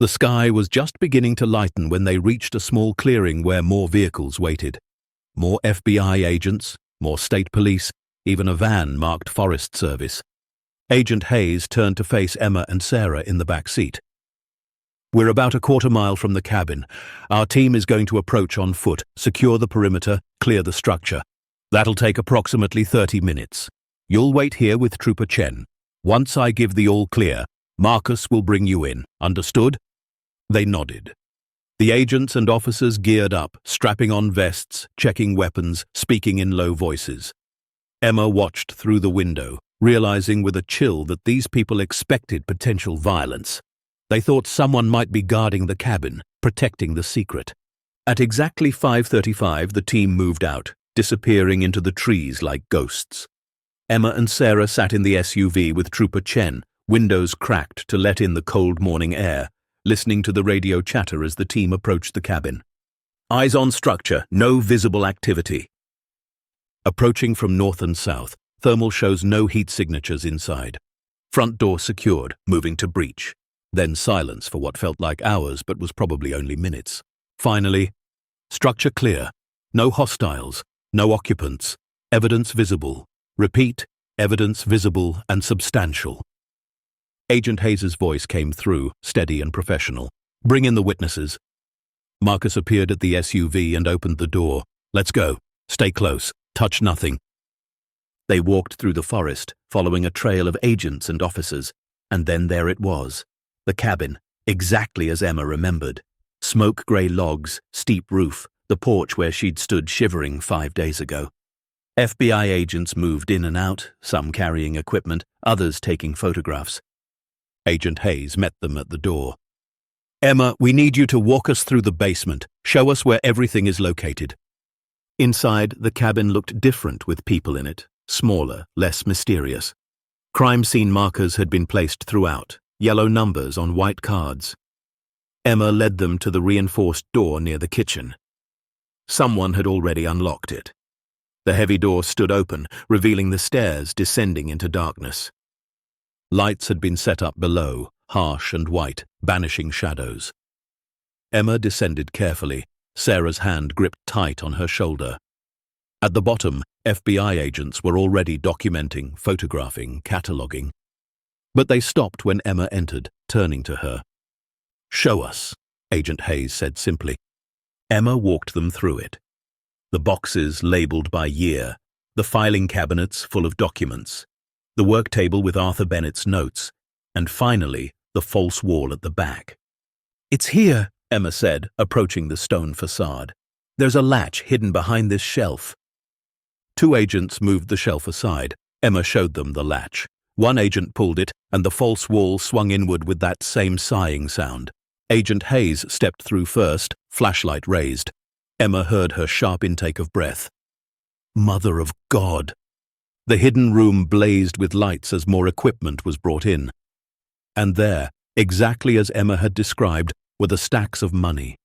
The sky was just beginning to lighten when they reached a small clearing where more vehicles waited. More FBI agents, more state police, even a van marked Forest Service. Agent Hayes turned to face Emma and Sarah in the back seat. "We're about a quarter mile from the cabin. Our team is going to approach on foot, secure the perimeter, clear the structure. That'll take approximately 30 minutes. You'll wait here with Trooper Chen. Once I give the all clear, Marcus will bring you in. Understood?" They nodded. The agents and officers geared up, strapping on vests, checking weapons, speaking in low voices. Emma watched through the window, realizing with a chill that these people expected potential violence. They thought someone might be guarding the cabin, protecting the secret. At exactly 5:35, the team moved out, disappearing into the trees like ghosts. Emma and Sarah sat in the SUV with Trooper Chen, windows cracked to let in the cold morning air, listening to the radio chatter as the team approached the cabin. Eyes on structure, no visible activity. Approaching from north and south, thermal shows no heat signatures inside. Front door secured, moving to breach. Then silence for what felt like hours but was probably only minutes. Finally, structure clear. No hostiles, no occupants. Evidence visible. Repeat, evidence visible and substantial. Agent Hayes' voice came through, steady and professional. Bring in the witnesses. Marcus appeared at the SUV and opened the door. Let's go. Stay close. Touch nothing. They walked through the forest, following a trail of agents and officers, and then there it was. The cabin, exactly as Emma remembered. Smoke-grey logs, steep roof, the porch where she'd stood shivering 5 days ago. FBI agents moved in and out, some carrying equipment, others taking photographs. Agent Hayes met them at the door. Emma, we need you to walk us through the basement. Show us where everything is located. Inside, the cabin looked different with people in it, smaller, less mysterious. Crime scene markers had been placed throughout, yellow numbers on white cards. Emma led them to the reinforced door near the kitchen. Someone had already unlocked it. The heavy door stood open, revealing the stairs descending into darkness. Lights had been set up below, harsh and white, banishing shadows. Emma descended carefully, Sarah's hand gripped tight on her shoulder. At the bottom, FBI agents were already documenting, photographing, cataloguing. But they stopped when Emma entered, turning to her. Show us, Agent Hayes said simply. Emma walked them through it. The boxes labeled by year, the filing cabinets full of documents, the work table with Arthur Bennett's notes, and finally, the false wall at the back. It's here, Emma said, approaching the stone facade. There's a latch hidden behind this shelf. 2 agents moved the shelf aside. Emma showed them the latch. One agent pulled it, and the false wall swung inward with that same sighing sound. Agent Hayes stepped through first, flashlight raised. Emma heard her sharp intake of breath. Mother of God! The hidden room blazed with lights as more equipment was brought in. And there, exactly as Emma had described, were the stacks of money.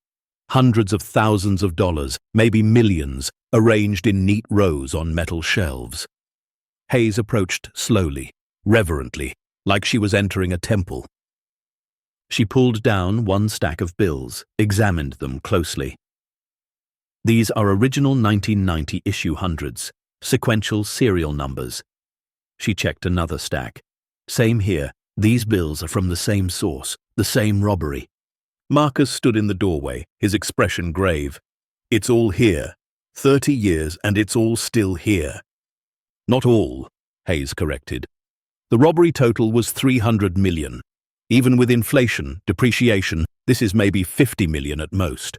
Hundreds of thousands of dollars, maybe millions, arranged in neat rows on metal shelves. Hayes approached slowly, reverently, like she was entering a temple. She pulled down one stack of bills, examined them closely. These are original 1990 issue hundreds, sequential serial numbers. She checked another stack. Same here, these bills are from the same source, the same robbery. Marcus stood in the doorway, his expression grave. It's all here. 30 years and it's all still here. Not all, Hayes corrected. The robbery total was 300 million. Even with inflation, depreciation, this is maybe 50 million at most.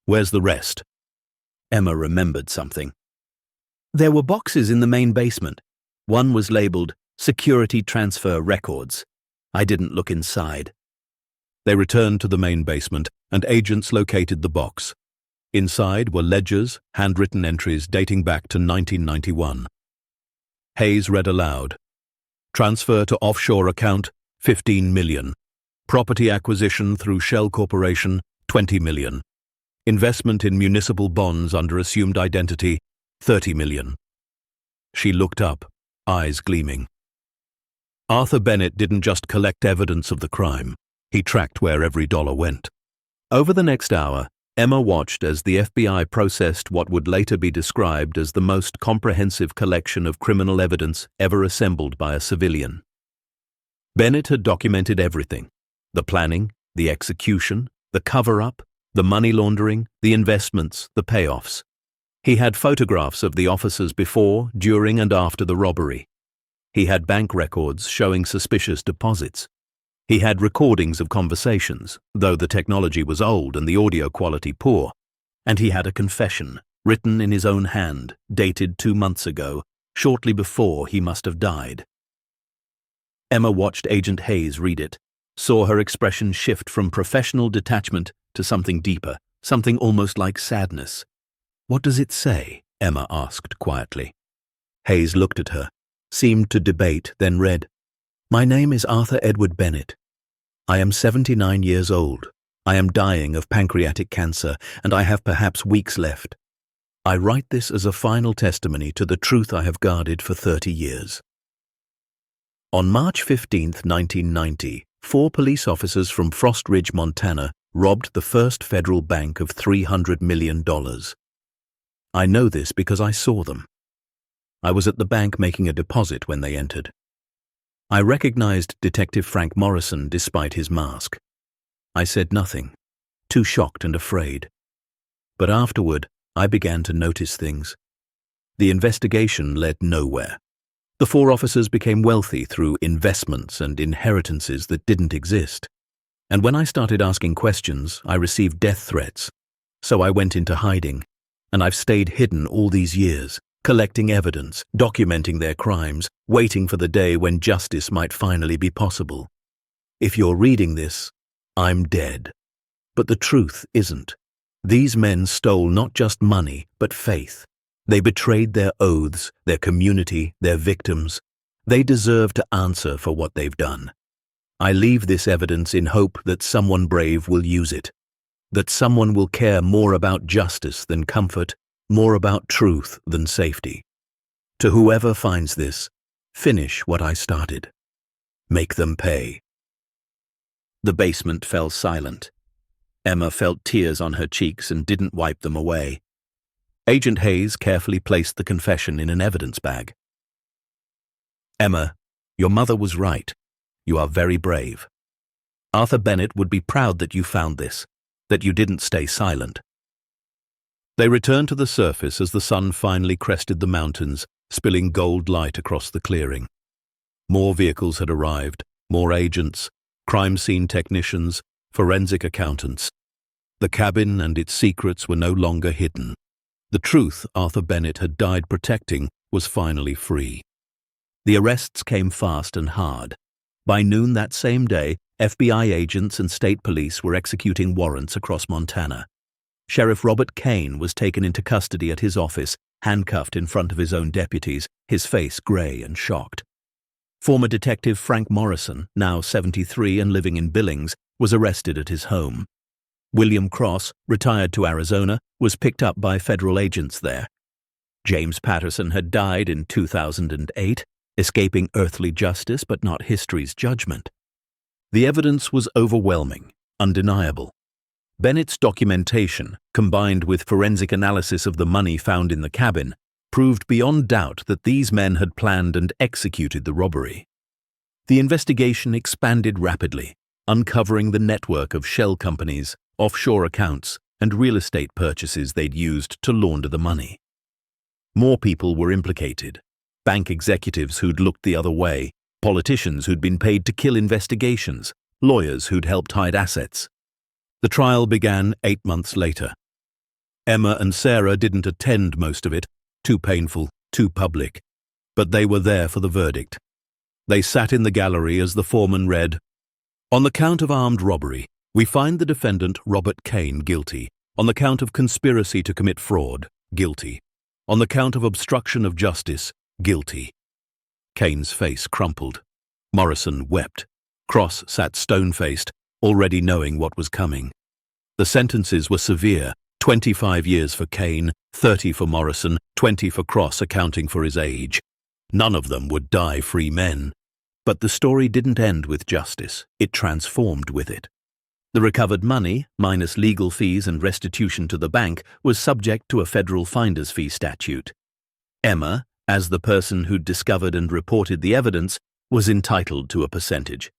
Where's the rest? Emma remembered something. There were boxes in the main basement. One was labeled Security Transfer Records. I didn't look inside. They returned to the main basement, and agents located the box. Inside were ledgers, handwritten entries dating back to 1991. Hayes read aloud. Transfer to offshore account, 15 million. Property acquisition through Shell Corporation, 20 million. Investment in municipal bonds under assumed identity, 30 million. She looked up, eyes gleaming. Arthur Bennett didn't just collect evidence of the crime. He tracked where every dollar went. Over the next hour, Emma watched as the FBI processed what would later be described as the most comprehensive collection of criminal evidence ever assembled by a civilian. Bennett had documented everything: the planning, the execution, the cover-up, the money laundering, the investments, the payoffs. He had photographs of the officers before, during, and after the robbery. He had bank records showing suspicious deposits. He had recordings of conversations, though the technology was old and the audio quality poor. And he had a confession, written in his own hand, dated 2 months ago, shortly before he must have died. Emma watched Agent Hayes read it, saw her expression shift from professional detachment to something deeper, something almost like sadness. What does it say? Emma asked quietly. Hayes looked at her, seemed to debate, then read, "My name is Arthur Edward Bennett. I am 79 years old. I am dying of pancreatic cancer, and I have perhaps weeks left. I write this as a final testimony to the truth I have guarded for 30 years." On March 15, 1990, 4 police officers from Frost Ridge, Montana, robbed the First Federal Bank of $300 million. I know this because I saw them. I was at the bank making a deposit when they entered. I recognized Detective Frank Morrison despite his mask. I said nothing, too shocked and afraid. But afterward, I began to notice things. The investigation led nowhere. The 4 officers became wealthy through investments and inheritances that didn't exist. And when I started asking questions, I received death threats. So I went into hiding, and I've stayed hidden all these years, collecting evidence, documenting their crimes, waiting for the day when justice might finally be possible. If you're reading this, I'm dead. But the truth isn't. These men stole not just money, but faith. They betrayed their oaths, their community, their victims. They deserve to answer for what they've done. I leave this evidence in hope that someone brave will use it, that someone will care more about justice than comfort, more about truth than safety. To whoever finds this, finish what I started. Make them pay. The basement fell silent. Emma felt tears on her cheeks and didn't wipe them away. Agent Hayes carefully placed the confession in an evidence bag. "Emma, your mother was right. You are very brave. Arthur Bennett would be proud that you found this, that you didn't stay silent." They returned to the surface as the sun finally crested the mountains, spilling gold light across the clearing. More vehicles had arrived, more agents, crime scene technicians, forensic accountants. The cabin and its secrets were no longer hidden. The truth Arthur Bennett had died protecting was finally free. The arrests came fast and hard. By noon that same day, FBI agents and state police were executing warrants across Montana. Sheriff Robert Kane was taken into custody at his office, handcuffed in front of his own deputies, his face gray and shocked. Former Detective Frank Morrison, now 73 and living in Billings, was arrested at his home. William Cross, retired to Arizona, was picked up by federal agents there. James Patterson had died in 2008, escaping earthly justice but not history's judgment. The evidence was overwhelming, undeniable. Bennett's documentation, combined with forensic analysis of the money found in the cabin, proved beyond doubt that these men had planned and executed the robbery. The investigation expanded rapidly, uncovering the network of shell companies, offshore accounts, and real estate purchases they'd used to launder the money. More people were implicated. Bank executives who'd looked the other way, politicians who'd been paid to kill investigations, lawyers who'd helped hide assets. The trial began 8 months later. Emma and Sarah didn't attend most of it, too painful, too public, but they were there for the verdict. They sat in the gallery as the foreman read, "On the count of armed robbery, we find the defendant Robert Kane guilty. On the count of conspiracy to commit fraud, guilty. On the count of obstruction of justice, guilty." Kane's face crumpled. Morrison wept. Cross sat stone-faced, already knowing what was coming. The sentences were severe, 25 years for Kane, 30 for Morrison, 20 for Cross, accounting for his age. None of them would die free men. But the story didn't end with justice. It transformed with it. The recovered money, minus legal fees and restitution to the bank, was subject to a federal finder's fee statute. Emma, as the person who'd discovered and reported the evidence, was entitled to a percentage.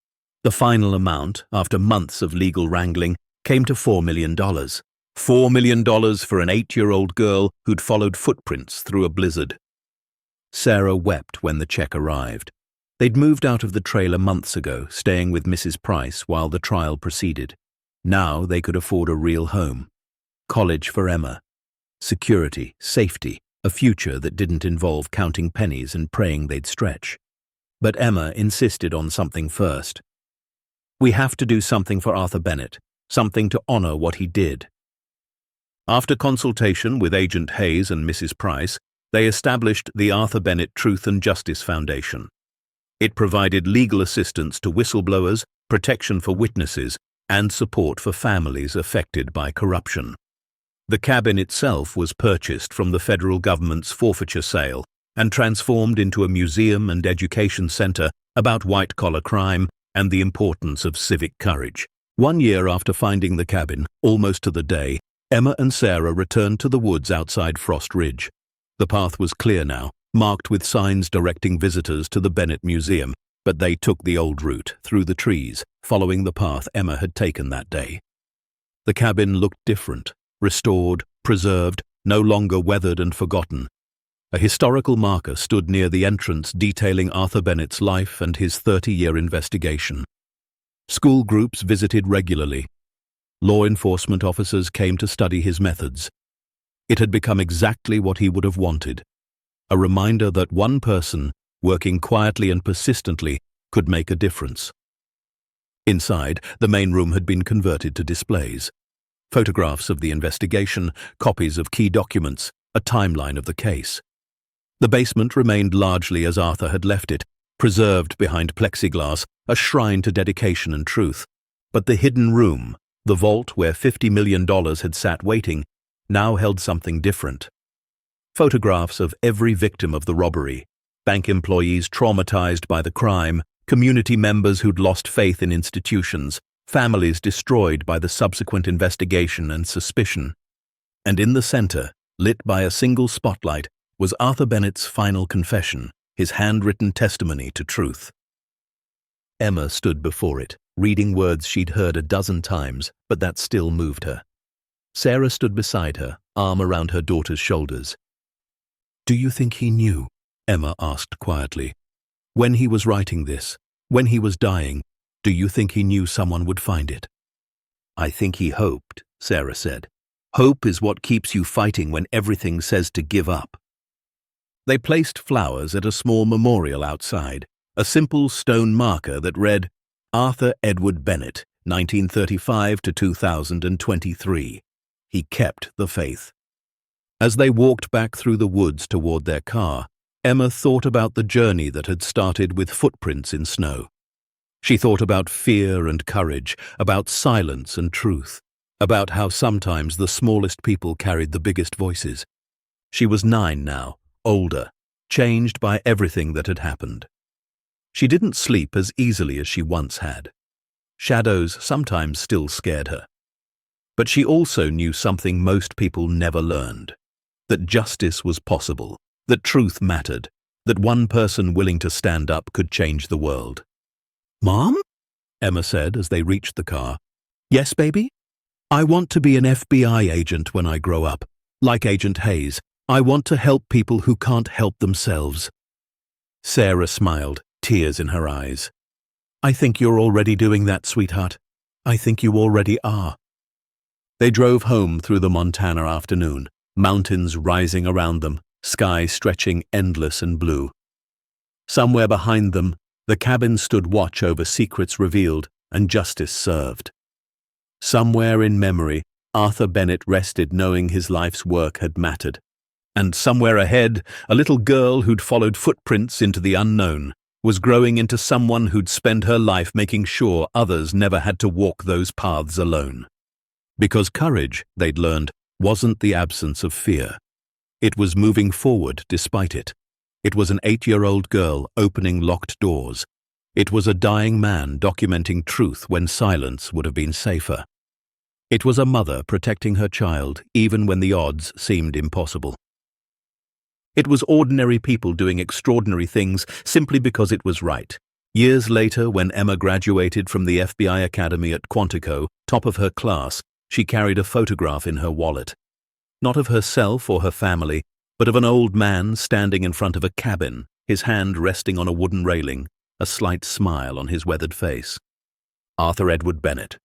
The final amount, after months of legal wrangling, came to $4 million. $4 million for an 8-year-old girl who'd followed footprints through a blizzard. Sarah wept when the check arrived. They'd moved out of the trailer months ago, staying with Mrs. Price while the trial proceeded. Now they could afford a real home. College for Emma. Security, safety, a future that didn't involve counting pennies and praying they'd stretch. But Emma insisted on something first. "We have to do something for Arthur Bennett, something to honor what he did." After consultation with Agent Hayes and Mrs. Price, they established the Arthur Bennett Truth and Justice Foundation. It provided legal assistance to whistleblowers, protection for witnesses, and support for families affected by corruption. The cabin itself was purchased from the federal government's forfeiture sale and transformed into a museum and education center about white-collar crime and the importance of civic courage. 1 year after finding the cabin, almost to the day, Emma and Sarah returned to the woods outside Frost Ridge. The path was clear now, marked with signs directing visitors to the Bennett Museum, but they took the old route through the trees, following the path Emma had taken that day. The cabin looked different, restored, preserved, no longer weathered and forgotten. A historical marker stood near the entrance detailing Arthur Bennett's life and his 30-year investigation. School groups visited regularly. Law enforcement officers came to study his methods. It had become exactly what he would have wanted, a reminder that one person, working quietly and persistently, could make a difference. Inside, the main room had been converted to displays. Photographs of the investigation, copies of key documents, a timeline of the case. The basement remained largely as Arthur had left it, preserved behind plexiglass, a shrine to dedication and truth. But the hidden room, the vault where $50 million had sat waiting, now held something different. Photographs of every victim of the robbery, bank employees traumatized by the crime, community members who'd lost faith in institutions, families destroyed by the subsequent investigation and suspicion. And in the center, lit by a single spotlight, was Arthur Bennett's final confession, his handwritten testimony to truth. Emma stood before it, reading words she'd heard a dozen times, but that still moved her. Sarah stood beside her, arm around her daughter's shoulders. "Do you think he knew?" Emma asked quietly. "When he was writing this, when he was dying, do you think he knew someone would find it?" "I think he hoped," Sarah said. "Hope is what keeps you fighting when everything says to give up." They placed flowers at a small memorial outside, a simple stone marker that read, "Arthur Edward Bennett, 1935 to 2023. He kept the faith." As they walked back through the woods toward their car, Emma thought about the journey that had started with footprints in snow. She thought about fear and courage, about silence and truth, about how sometimes the smallest people carried the biggest voices. She was 9 now, older, changed by everything that had happened. She didn't sleep as easily as she once had. Shadows sometimes still scared her. But she also knew something most people never learned, that justice was possible, that truth mattered, that one person willing to stand up could change the world. "Mom?" Emma said as they reached the car. "Yes, baby? I want to be an FBI agent when I grow up, like Agent Hayes. I want to help people who can't help themselves." Sarah smiled, tears in her eyes. "I think you're already doing that, sweetheart. I think you already are." They drove home through the Montana afternoon, mountains rising around them, sky stretching endless and blue. Somewhere behind them, the cabin stood watch over secrets revealed and justice served. Somewhere in memory, Arthur Bennett rested knowing his life's work had mattered. And somewhere ahead, a little girl who'd followed footprints into the unknown was growing into someone who'd spend her life making sure others never had to walk those paths alone. Because courage, they'd learned, wasn't the absence of fear. It was moving forward despite it. It was an 8-year-old girl opening locked doors. It was a dying man documenting truth when silence would have been safer. It was a mother protecting her child even when the odds seemed impossible. It was ordinary people doing extraordinary things simply because it was right. Years later, when Emma graduated from the FBI Academy at Quantico, top of her class, she carried a photograph in her wallet. Not of herself or her family, but of an old man standing in front of a cabin, his hand resting on a wooden railing, a slight smile on his weathered face. Arthur Edward Bennett,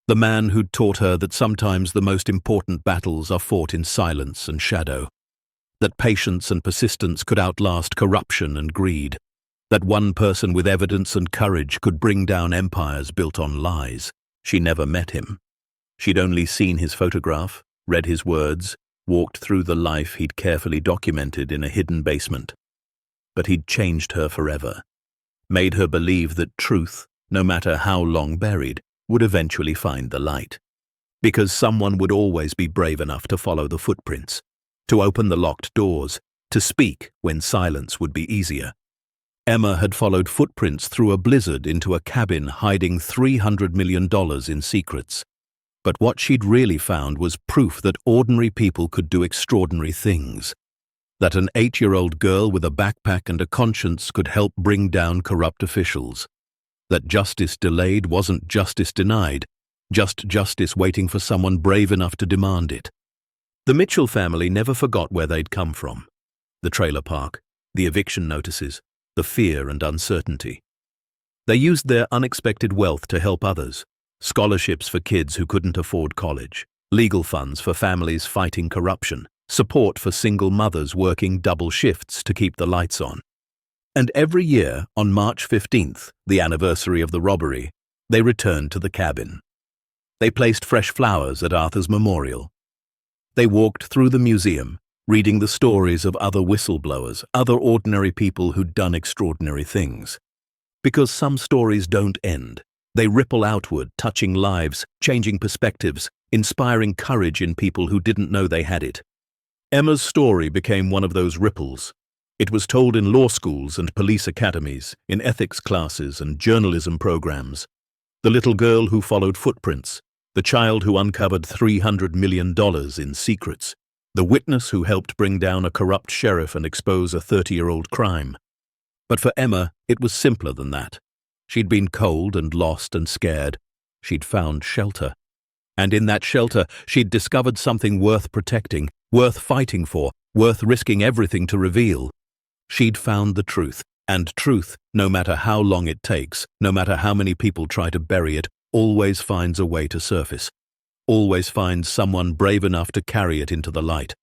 the man who'd taught her that sometimes the most important battles are fought in silence and shadow, that patience and persistence could outlast corruption and greed, that one person with evidence and courage could bring down empires built on lies. She never met him. She'd only seen his photograph, read his words, walked through the life he'd carefully documented in a hidden basement. But he'd changed her forever, made her believe that truth, no matter how long buried, would eventually find the light. Because someone would always be brave enough to follow the footprints, to open the locked doors, to speak when silence would be easier. Emma had followed footprints through a blizzard into a cabin hiding $300 million in secrets. But what she'd really found was proof that ordinary people could do extraordinary things. That an 8-year-old girl with a backpack and a conscience could help bring down corrupt officials. That justice delayed wasn't justice denied, just justice waiting for someone brave enough to demand it. The Mitchell family never forgot where they'd come from. The trailer park, the eviction notices, the fear and uncertainty. They used their unexpected wealth to help others. Scholarships for kids who couldn't afford college, legal funds for families fighting corruption, support for single mothers working double shifts to keep the lights on. And every year, on March 15th, the anniversary of the robbery, they returned to the cabin. They placed fresh flowers at Arthur's memorial. They walked through the museum, reading the stories of other whistleblowers, other ordinary people who'd done extraordinary things. Because some stories don't end. They ripple outward, touching lives, changing perspectives, inspiring courage in people who didn't know they had it. Emma's story became one of those ripples. It was told in law schools and police academies, in ethics classes and journalism programs. The little girl who followed footprints, the child who uncovered $300 million in secrets, the witness who helped bring down a corrupt sheriff and expose a 30-year-old crime. But for Emma, it was simpler than that. She'd been cold and lost and scared. She'd found shelter. And in that shelter, she'd discovered something worth protecting, worth fighting for, worth risking everything to reveal. She'd found the truth, and truth, no matter how long it takes, no matter how many people try to bury it, always finds a way to surface. Always finds someone brave enough to carry it into the light.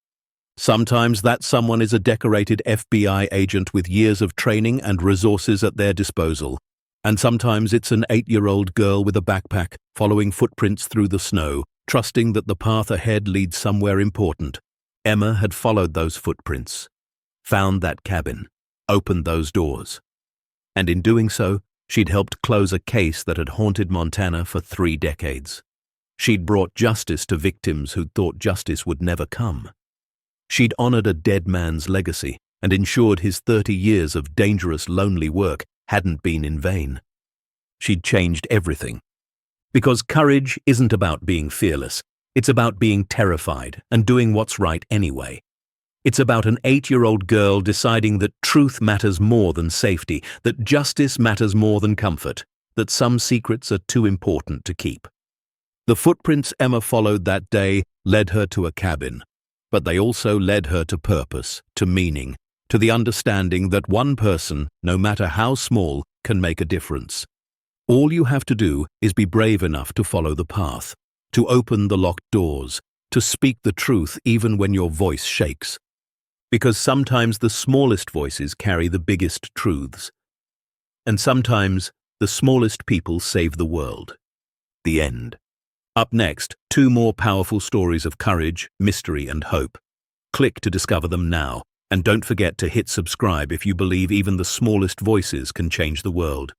Sometimes that someone is a decorated FBI agent with years of training and resources at their disposal. And sometimes it's an 8-year-old girl with a backpack, following footprints through the snow, trusting that the path ahead leads somewhere important. Emma had followed those footprints, found that cabin, opened those doors. And in doing so, she'd helped close a case that had haunted Montana for 3 decades. She'd brought justice to victims who'd thought justice would never come. She'd honored a dead man's legacy and ensured his 30 years of dangerous, lonely work hadn't been in vain. She'd changed everything. Because courage isn't about being fearless. It's about being terrified and doing what's right anyway. It's about an 8-year-old girl deciding that truth matters more than safety, that justice matters more than comfort, that some secrets are too important to keep. The footprints Emma followed that day led her to a cabin, but they also led her to purpose, to meaning, to the understanding that one person, no matter how small, can make a difference. All you have to do is be brave enough to follow the path, to open the locked doors, to speak the truth even when your voice shakes. Because sometimes the smallest voices carry the biggest truths. And sometimes the smallest people save the world. The end. Up next, 2 more powerful stories of courage, mystery, and hope. Click to discover them now. And don't forget to hit subscribe if you believe even the smallest voices can change the world.